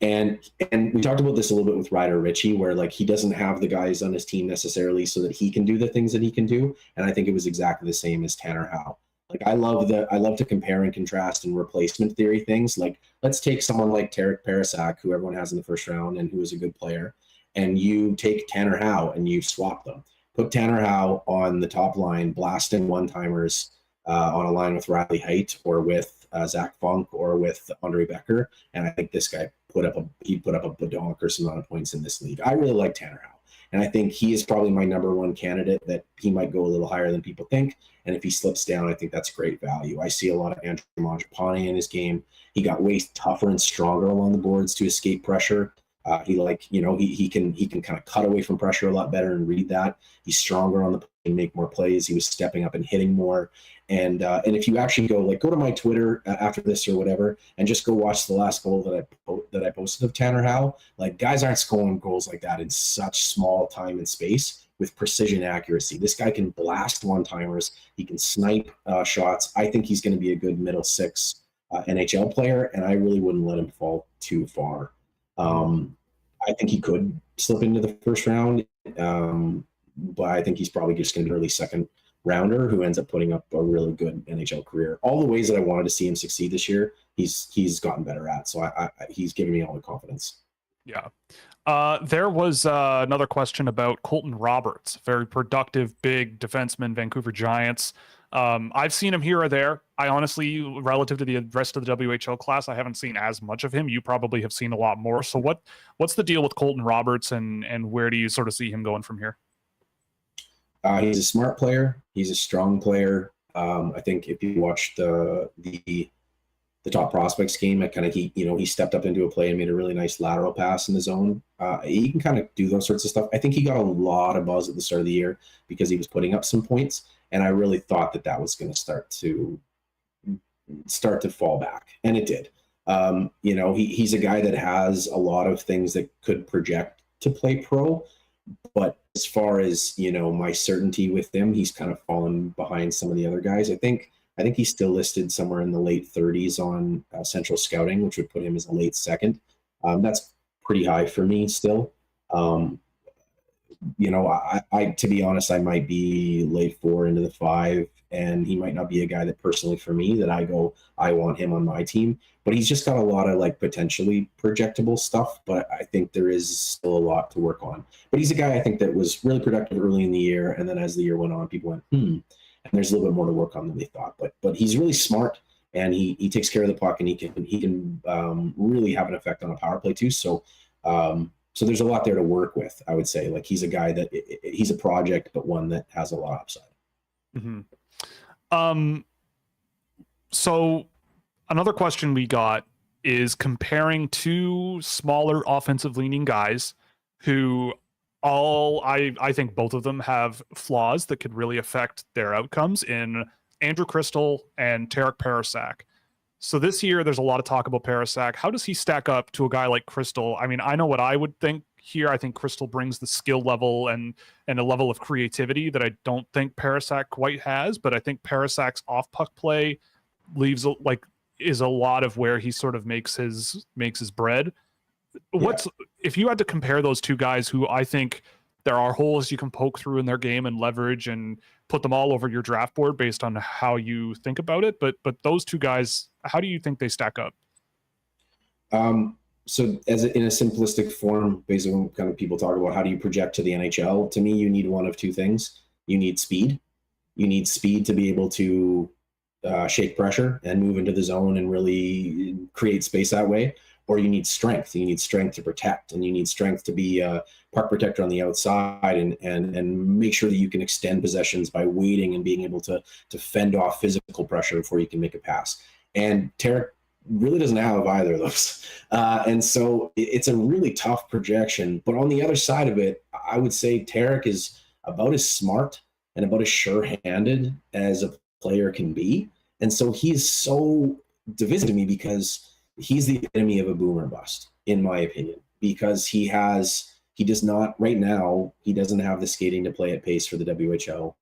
S2: And we talked about this a little bit with Ryder Ritchie, where like he doesn't have the guys on his team necessarily so that he can do the things that he can do. And I think it was exactly the same as Tanner Howe. Like I love to compare and contrast and replacement theory things. Like let's take someone like Tarek Parasak, who everyone has in the first round and who is a good player, and you take Tanner Howe and you swap them. Put Tanner Howe on the top line, blasting one-timers on a line with Riley Height or with Zach Funk or with Andre Becker, and I think this guy put up a bonkers amount of points in this league. I really like Tanner Howe. And I think he is probably my number one candidate, that he might go a little higher than people think. And if he slips down, I think that's great value. I see a lot of Andrew Mangiapane in his game. He got way tougher and stronger along the boards to escape pressure. He can kind of cut away from pressure a lot better and read that. He's stronger on the play and make more plays. He was stepping up and hitting more. And if you actually go to my Twitter after this or whatever, and just go watch the last goal that I posted of Tanner Howe, like guys aren't scoring goals like that in such small time and space with precision accuracy. This guy can blast one-timers. He can snipe shots. I think he's going to be a good middle six NHL player, and I really wouldn't let him fall too far. I think he could slip into the first round, but I think he's probably just going to be an early second rounder who ends up putting up a really good NHL career. All the ways that I wanted to see him succeed this year, he's gotten better at. So he's giving me all the confidence.
S1: Yeah. There was another question about Colton Roberts, very productive, big defenseman, Vancouver Giants. I've seen him here or there. I honestly, relative to the rest of the WHL class, I haven't seen as much of him. You probably have seen a lot more. So what's the deal with Colton Roberts, and where do you sort of see him going from here?
S2: He's a smart player. He's a strong player. I think if you watch the top prospects game, he stepped up into a play and made a really nice lateral pass in the zone. He can kind of do those sorts of stuff. I think he got a lot of buzz at the start of the year because he was putting up some points, and I really thought that was going to start to fall back, and it did. He's a guy that has a lot of things that could project to play pro, but as far as my certainty with him, he's kind of fallen behind some of the other guys. I think he's still listed somewhere in the late 30s on Central Scouting, which would put him as a late second. That's pretty high for me still. I to be honest, I might be late 4 into the 5, and he might not be a guy that personally for me that I want him on my team, but he's just got a lot of like potentially projectable stuff, but I think there is still a lot to work on. But he's a guy I think that was really productive early in the year, and then as the year went on, people went, and there's a little bit more to work on than they thought. But he's really smart, and he takes care of the puck, and he can really have an effect on a power play too. So so there's a lot there to work with. I would say, like, he's a guy that he's a project, but one that has a lot of upside.
S1: Mm-hmm. So another question we got is comparing two smaller offensive leaning guys who I think both of them have flaws that could really affect their outcomes in Andrew Crystal and Tarek Parasak. So this year, there's a lot of talk about Parasak. How does he stack up to a guy like Crystal? I mean, I know what I would think here. I think Crystal brings the skill level and a level of creativity that I don't think Parasak quite has, but I think Parasak's off puck play is a lot of where he sort of makes his bread. If you had to compare those two guys, who I think there are holes you can poke through in their game and leverage and put them all over your draft board based on how you think about it, but those two guys, how do you think they stack up?
S2: So in a simplistic form, based on kind of people talk about how do you project to the NHL, to me, you need one of two things. You need speed. You need speed to be able to shake pressure and move into the zone and really create space that way. Or you need strength. You need strength to protect, and you need strength to be a puck protector on the outside and make sure that you can extend possessions by waiting and being able to fend off physical pressure before you can make a pass. And Tarek really doesn't have either of those. And so it's a really tough projection. But on the other side of it, I would say Tarek is about as smart and about as sure-handed as a player can be. And so he is so divisive to me because he's the enemy of a boomer bust, in my opinion, because he does not right now, he doesn't have the skating to play at pace for the WHL,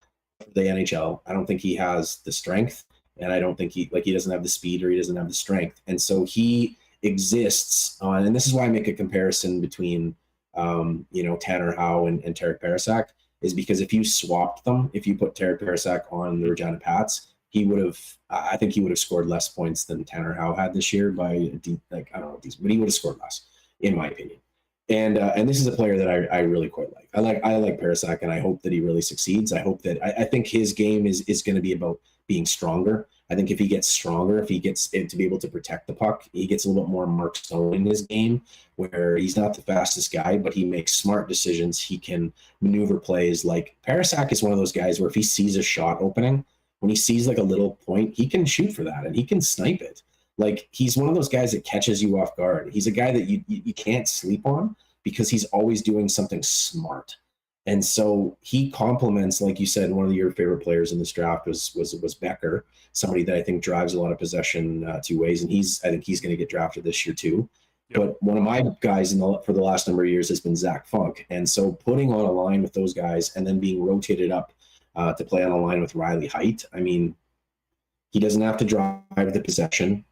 S2: the NHL. I don't think he has the strength, and I don't think he doesn't have the speed, or he doesn't have the strength. And so he exists on, and this is why I make a comparison between, Tanner Howe and Tarek Parasak, is because if you swapped them, if you put Tarek Parasak on the Regina Pats, I think he would have scored less points than Tanner Howe had this year by I don't know, but he would have scored less, in my opinion. And this is a player that I really quite like. I like Parasak, and I hope that he really succeeds. I hope that I think his game is going to be about being stronger. I think if he gets stronger, if he gets it to be able to protect the puck, he gets a little bit more Mark Stone in his game, where he's not the fastest guy, but he makes smart decisions. He can maneuver plays. Like, Parasak is one of those guys where if he sees a shot opening, when he sees like a little point, he can shoot for that and he can snipe it. Like, he's one of those guys that catches you off guard. He's a guy that you can't sleep on because he's always doing something smart. And so he complements, like you said, one of your favorite players in this draft was Becker, somebody that I think drives a lot of possession two ways. And I think he's going to get drafted this year too. Yep. But one of my guys for the last number of years has been Zach Funk. And so putting on a line with those guys and then being rotated up to play on a line with Riley Heidt. I mean, he doesn't have to drive the possession.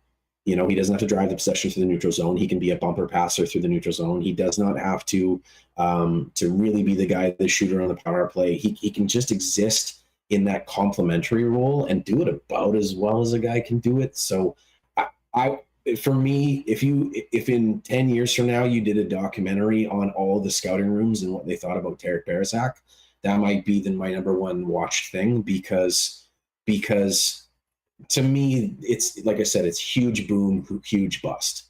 S2: He doesn't have to drive the possession through the neutral zone. He can be a bumper passer through the neutral zone. He does not have to really be the guy, the shooter on the power play. He can just exist in that complementary role and do it about as well as a guy can do it. So for me, if in 10 years from now you did a documentary on all the scouting rooms and what they thought about Tarek Parasak, that might be my number one watched thing, because to me, it's like I said, it's huge boom, huge bust.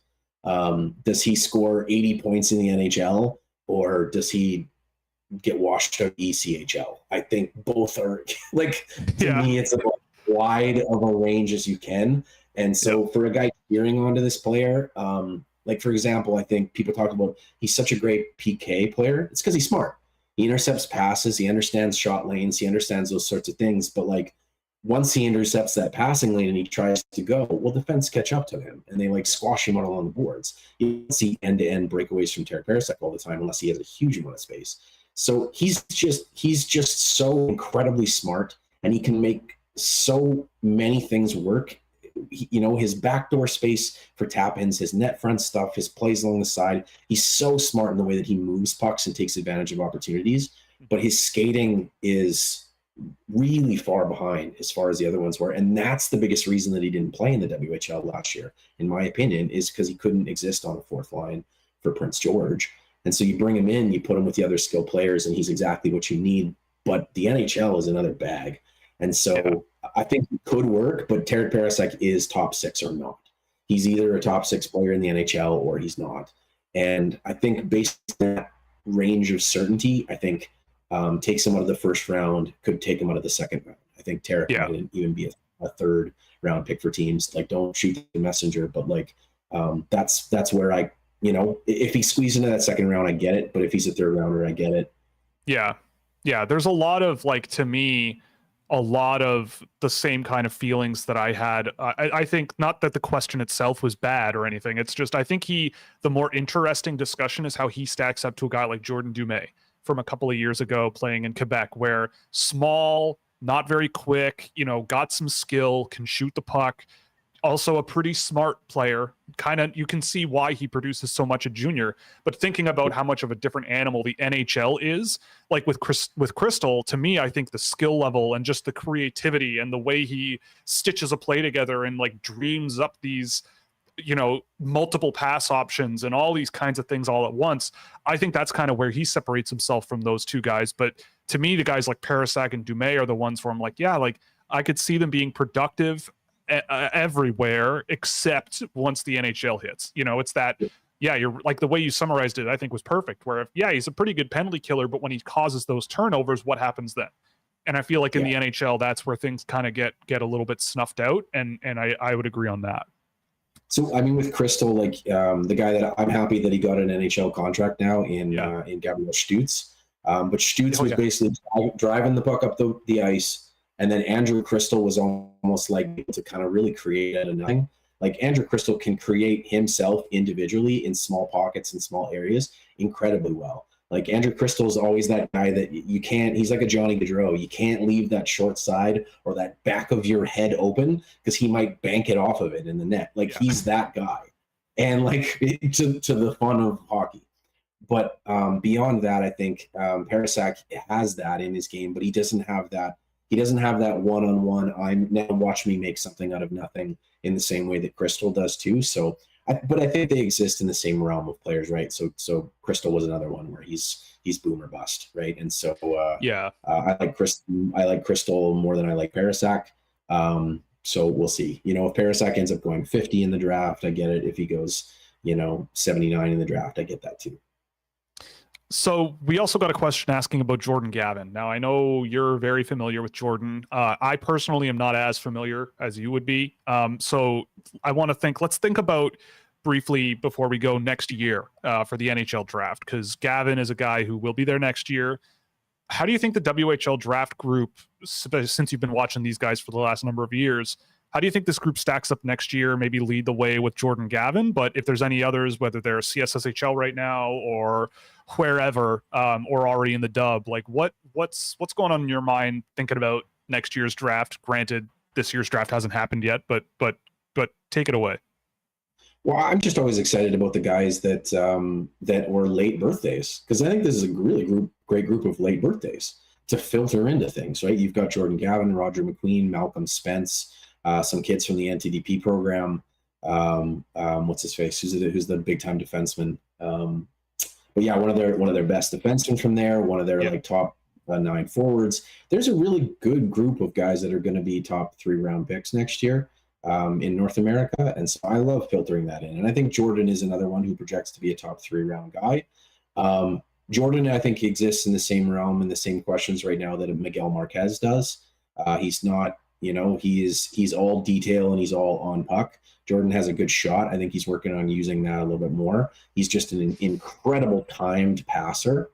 S2: Does he score 80 points in the NHL, or does he get washed out ECHL? I think both are to me, it's about wide of a range as you can. And so for a guy gearing onto this player, for example, I think people talk about he's such a great PK player. It's because he's smart. He intercepts passes. He understands shot lanes. He understands those sorts of things. But once he intercepts that passing lane and he tries to go, well, defense catch up to him and they squash him out along the boards. You don't see end-to-end breakaways from Tarek Parasak all the time unless he has a huge amount of space. So he's just so incredibly smart, and he can make so many things work. His backdoor space for tap-ins, his net front stuff, his plays along the side. He's so smart in the way that he moves pucks and takes advantage of opportunities, but his skating is really far behind as far as the other ones were. And that's the biggest reason that he didn't play in the WHL last year, in my opinion, is because he couldn't exist on the fourth line for Prince George. And so you bring him in, you put him with the other skilled players, and he's exactly what you need. But the NHL is another bag. And so I think it could work, but Tarek Parasek is top 6 or not. He's either a top 6 player in the NHL or he's not. And I think based on that range of certainty, I think takes him out of the first round, could take him out of the second round. I think Tarek might even be a third round pick for teams. Like, don't shoot the messenger, but like that's where I, if he squeezes into that second round, I get it. But if he's a third rounder, I get it.
S1: Yeah. There's a lot of, like, to me, a lot of the same kind of feelings that I had. I think not that the question itself was bad or anything. It's just, I think the more interesting discussion is how he stacks up to a guy like Jordan Dumais from a couple of years ago playing in Quebec, where small, not very quick, got some skill, can shoot the puck. Also a pretty smart player. You can see why he produces so much at junior. But thinking about how much of a different animal the NHL is, like with Crystal, to me, I think the skill level and just the creativity and the way he stitches a play together and like dreams up these, multiple pass options and all these kinds of things all at once, I think that's kind of where he separates himself from those two guys. But to me, the guys like Parasek and Dumais are the ones where I'm like, yeah, like I could see them being productive everywhere except once the NHL hits. It's that, you're like, the way you summarized it, I think was perfect, where he's a pretty good penalty killer, but when he causes those turnovers, what happens then? And I feel like in the NHL, that's where things kind of get a little bit snuffed out. And I would agree on that.
S2: So, I mean, with Crystal, like the guy that I'm happy that he got an NHL contract now in Gabriel Stutz. But Stutz was basically driving the puck up the ice. And then Andrew Crystal was almost like able to kind of really create out of nothing. Like, Andrew Crystal can create himself individually in small pockets and small areas incredibly well. Like, Andrew Crystal is always that guy that he's like a Johnny Gaudreau. You can't leave that short side or that back of your head open because he might bank it off of it in the net. Like, he's that guy. And like to the fun of hockey. But beyond that, I think Parasek has that in his game, but he doesn't have that. He doesn't have that one-on-one. Now watch me make something out of nothing in the same way that Crystal does too. So, but I think they exist in the same realm of players, right? So Crystal was another one where he's boom or bust, right? And so I like Crystal more than I like Parasek. So we'll see. If Parasek ends up going 50 in the draft, I get it. If he goes, 79 in the draft, I get that too.
S1: So we also got a question asking about Jordan Gavin. Now, I know you're very familiar with Jordan. I personally am not as familiar as you would be. So I want to let's think about briefly before we go next year for the NHL draft, because Gavin is a guy who will be there next year. How do you think the WHL draft group, since you've been watching these guys for the last number of years, how do you think this group stacks up next year? Maybe lead the way with Jordan Gavin, but if there's any others, whether they're CSSHL right now or wherever, or already in the dub, like what's going on in your mind thinking about next year's draft? Granted, this year's draft hasn't happened yet, but take it away.
S2: Well, I'm just always excited about the guys that were late birthdays, because I think this is a really great group of late birthdays to filter into things, right? You've got Jordan Gavin, Roger McQueen, Malcolm Spence, some kids from the NTDP program. What's his face? Who's the big time defenseman? But yeah, one of their best defensemen from there. One of their like top 9 forwards. There's a really good group of guys that are going to be top 3 round picks next year in North America, and so I love filtering that in. And I think Jordan is another one who projects to be a top 3 round guy. Jordan, I think, exists in the same realm and the same questions right now that Miguel Marquez does. He's not. He's all detail and he's all on puck. Jordan has a good shot. I think he's working on using that a little bit more. He's just an incredible timed passer.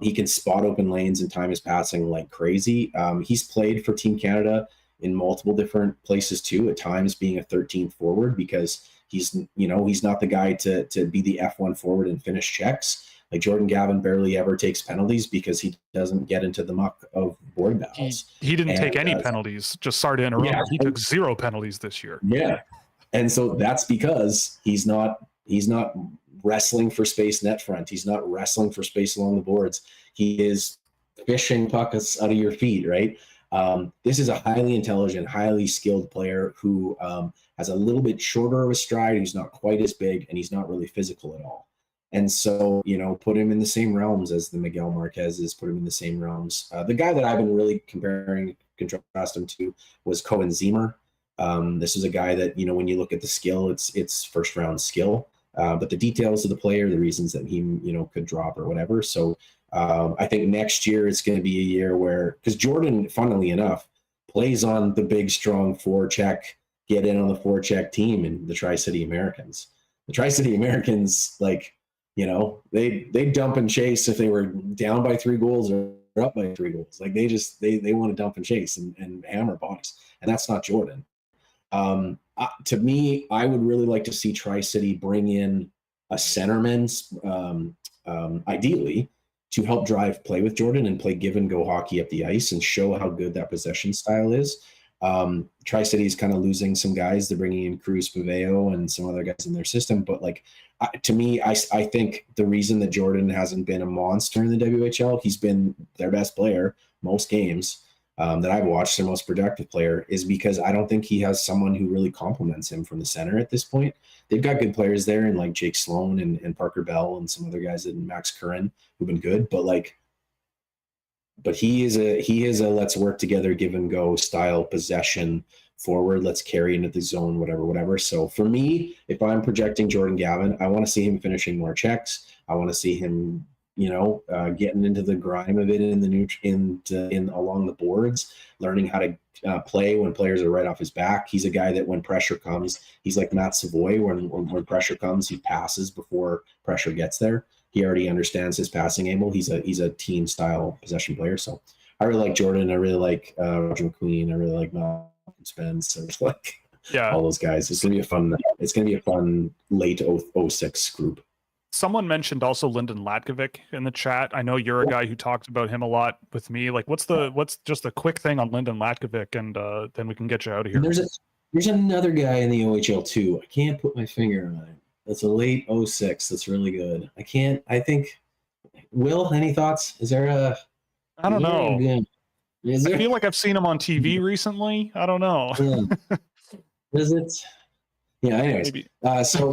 S2: He can spot open lanes and time his passing like crazy. He's played for Team Canada in multiple different places too, at times being a 13th forward, because he's not the guy to be the F1 forward and finish checks. Like, Jordan Gavin barely ever takes penalties because he doesn't get into the muck of board battles.
S1: He didn't take any penalties. Just sorry to interrupt. Yeah, he took 0 penalties this year.
S2: Yeah. And so that's because he's not wrestling for space net front. He's not wrestling for space along the boards. He is fishing pucks out of your feet, right? This is a highly intelligent, highly skilled player who has a little bit shorter of a stride. He's not quite as big, and he's not really physical at all. And so, put him in the same realms as the Miguel Marquez's, put him in the same realms. The guy that I've been really comparing contrast him to was Cohen Zemer. This is a guy that, when you look at the skill, it's first round skill, but the details of the player, the reasons that he, could drop or whatever. So I think next year it's going to be a year where, because Jordan, funnily enough, plays on the big, strong forecheck, get in on the forecheck team in the Tri-City Americans. The Tri-City Americans, they dump and chase if they were down by 3 goals or up by 3 goals. Like they want to dump and chase and hammer bodies, and that's not Jordan. To me, I would really like to see Tri-City bring in a centerman, ideally, to help drive play with Jordan and play give and go hockey up the ice and show how good that possession style is. Tri-City is kind of losing some guys. They're bringing in Cruz Paveo and some other guys in their system. But to me, I think the reason that Jordan hasn't been a monster in the WHL, he's been their best player most games that I've watched, their most productive player, is because I don't think he has someone who really complements him from the center at this point. They've got good players there, and like Jake Sloan and Parker Bell and some other guys, and Max Curran, who've been good, but he is a let's work together, give and go style possession forward. Let's carry into the zone, whatever. So for me, if I'm projecting Jordan Gavin, I want to see him finishing more checks. I want to see him, getting into the grime of it in along the boards, learning how to play when players are right off his back. He's a guy that when pressure comes, he's like Matt Savoy. When pressure comes, he passes before pressure gets there. He already understands his passing able. He's a team style possession player. So I really like Jordan. I really like Roger McQueen. I really like Malcolm Spence. So all those guys. It's gonna be a fun late 06 group.
S1: Someone mentioned also Lyndon Latkovic in the chat. I know you're a guy who talked about him a lot with me. Like, what's just a quick thing on Lyndon Latkovic, and then we can get you out of here.
S2: There's another guy in the OHL too. I can't put my finger on it. That's a late 06. That's really good. I think, Will, any thoughts? Is there a...
S1: I don't know.
S2: I
S1: feel like I've seen him on TV recently. I don't know.
S2: Yeah. Is it? Yeah, anyways.
S1: Maybe.
S2: So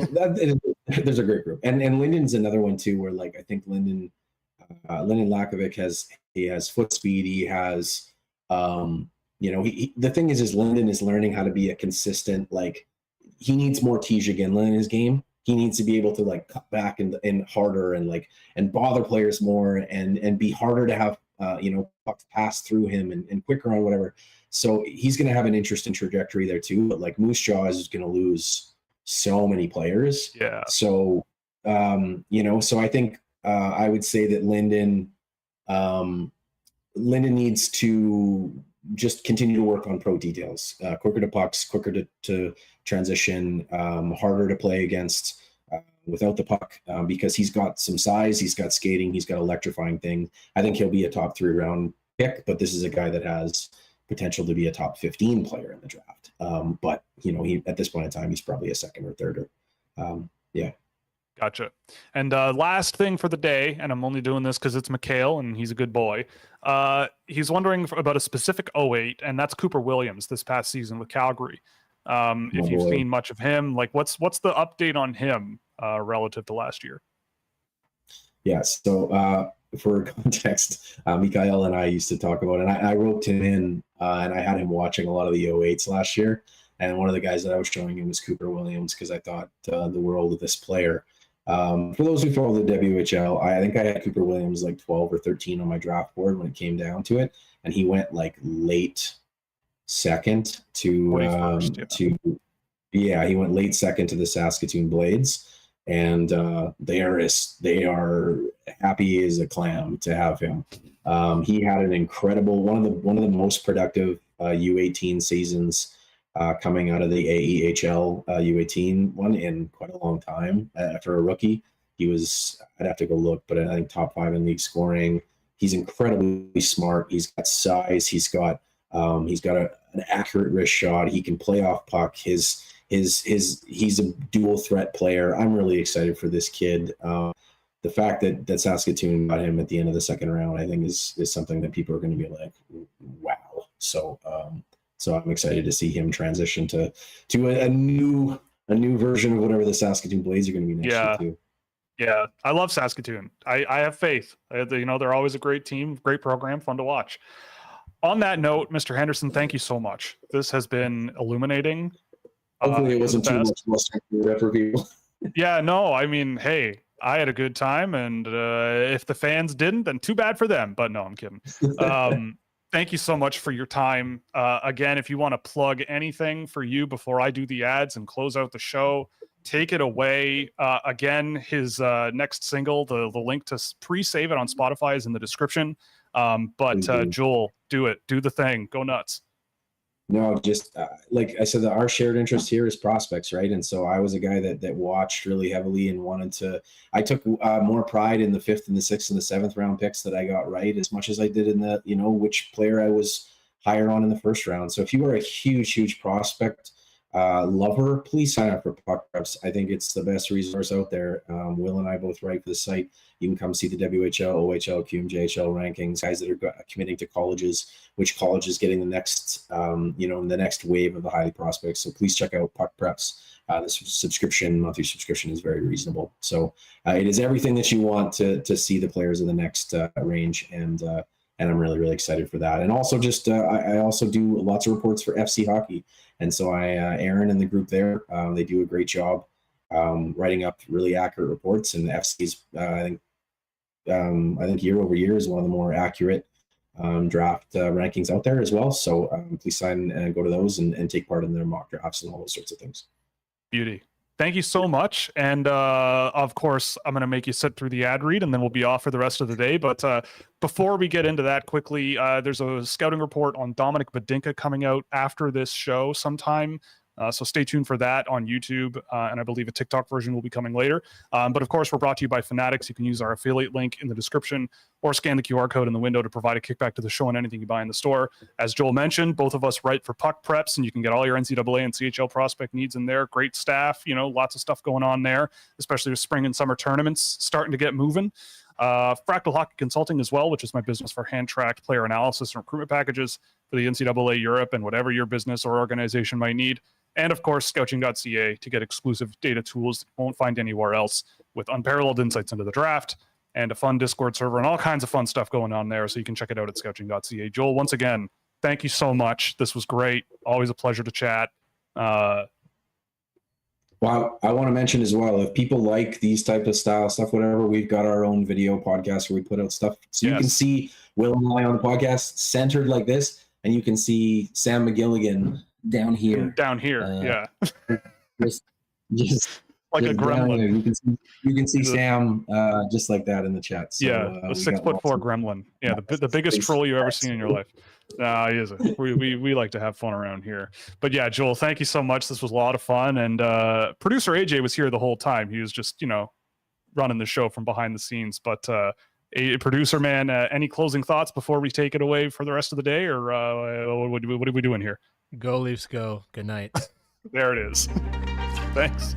S2: there's a great group. And Lyndon's another one too, where I think Lyndon Latkovic has foot speed. He has, the thing is Lyndon is learning how to be a consistent, he needs more Tisha Ginla in his game. He needs to be able to cut back and harder and bother players more and be harder to have pucks pass through him and quicker on whatever. So he's going to have an interesting trajectory there too. But Moose Jaw is going to lose so many players.
S1: Yeah.
S2: So so I think I would say that Lyndon needs to just continue to work on pro details, quicker to pucks, quicker to transition, harder to play against without the puck, because he's got some size, he's got skating, he's got electrifying thing. I think he'll be a top 3 round pick, but this is a guy that has potential to be a top 15 player in the draft. But he at this point in time, he's probably a second or third. Yeah.
S1: Gotcha. And last thing for the day, and I'm only doing this because it's Mikhail and he's a good boy. He's wondering about a specific 08, and that's Cooper Williams this past season with Calgary. If you've seen much of him, what's the update on him relative to last year?
S2: Yeah. So for context, Mikhail and I used to talk about it. And I roped him in, and I had him watching a lot of the 08s last year. And one of the guys that I was showing him was Cooper Williams, because I thought the world of this player. For those who follow the WHL, I think I had Cooper Williams 12 or 13 on my draft board when it came down to it, and he went late second to he went late second to the Saskatoon Blades, and they are happy as a clam to have him. He had an incredible one of the most productive U18 seasons coming out of the AEHL U18 one in quite a long time. For a rookie, he was, I'd have to go look, but I think top 5 in league scoring. He's incredibly smart. He's got size. He's got an accurate wrist shot. He can play off puck. He's a dual threat player. I'm really excited for this kid. The fact that Saskatoon got him at the end of the second round, I think is something that people are going to be like, wow. So I'm excited to see him transition to a new version of whatever the Saskatoon Blades are going to be next year too.
S1: Yeah, I love Saskatoon. I have faith. They're always a great team, great program, fun to watch. on that note, Mr. Henderson, thank you so much. This has been illuminating.
S2: Hopefully it wasn't too
S1: best.
S2: much for people.
S1: Yeah, no, I mean, hey, I had a good time, and if the fans didn't, then too bad for them. But no, I'm kidding. Thank you so much for your time. Again, if you want to plug anything for you before I do the ads and close out the show, take it away. Again, his next single, the link to pre-save it on Spotify is in the description. But Joel, do it. Do the thing. Go nuts.
S2: No, just like I said, our shared interest here is prospects, right? And so I was a guy that watched really heavily and wanted to. I took more pride in the 5th and the 6th and the 7th round picks that I got right, as much as I did in the which player I was higher on in the 1st round. So if you are a huge prospect lover, please sign up for Puck Preps. I think it's the best resource out there. Will and I both write for the site. You can come see the WHL, OHL, QMJHL rankings, guys that are committing to colleges, which college is getting the next, the next wave of the highly prospects. So please check out Puck Preps. The monthly subscription is very reasonable. So it is everything that you want to see the players in the next range. And I'm really excited for that. And also just I also do lots of reports for FC Hockey. And so Aaron and the group there, they do a great job writing up really accurate reports. And the FC's, I think year over year is one of the more accurate draft rankings out there as well. So please sign and go to those and take part in their mock drafts and all those sorts of things. Beauty.
S1: Thank you so much. And of course, I'm going to make you sit through the ad read and then we'll be off for the rest of the day. But before we get into that quickly, there's a scouting report on Dominic Badinka coming out after this show sometime. So stay tuned for that on YouTube. And I believe a TikTok version will be coming later. But of course, we're brought to you by Fanatics. You can use our affiliate link in the description or scan the QR code in the window to provide a kickback to the show on anything you buy in the store. As Joel mentioned, both of us write for Puck Preps, and you can get all your NCAA and CHL prospect needs in there. Great staff, lots of stuff going on there, especially with spring and summer tournaments starting to get moving. Fractal Hockey Consulting as well, which is my business for hand-tracked player analysis and recruitment packages for the NCAA Europe and whatever your business or organization might need. And of course, Scouching.ca to get exclusive data tools that you won't find anywhere else, with unparalleled insights into the draft and a fun Discord server and all kinds of fun stuff going on there. So you can check it out at Scouching.ca. Joel, once again, thank you so much. This was great. Always a pleasure to chat.
S2: Well, I want to mention as well, if people like these type of style stuff, whatever, we've got our own video podcast where we put out stuff. So you can see Will and I on the podcast centered like this, and you can see Sam McGilligan down here.
S1: Yeah.
S2: Just
S1: like a gremlin.
S2: You can see Sam just like that in the chat. So,
S1: a 6'4" gremlin. Yeah, the biggest troll you've ever seen in your life. He is. We like to have fun around here. But yeah, Joel, thank you so much. This was a lot of fun. And producer AJ was here the whole time. He was just, running the show from behind the scenes. But producer man, any closing thoughts before we take it away for the rest of the day, or what are we doing here?
S4: Go Leafs, go. Good night.
S1: There it is. Thanks.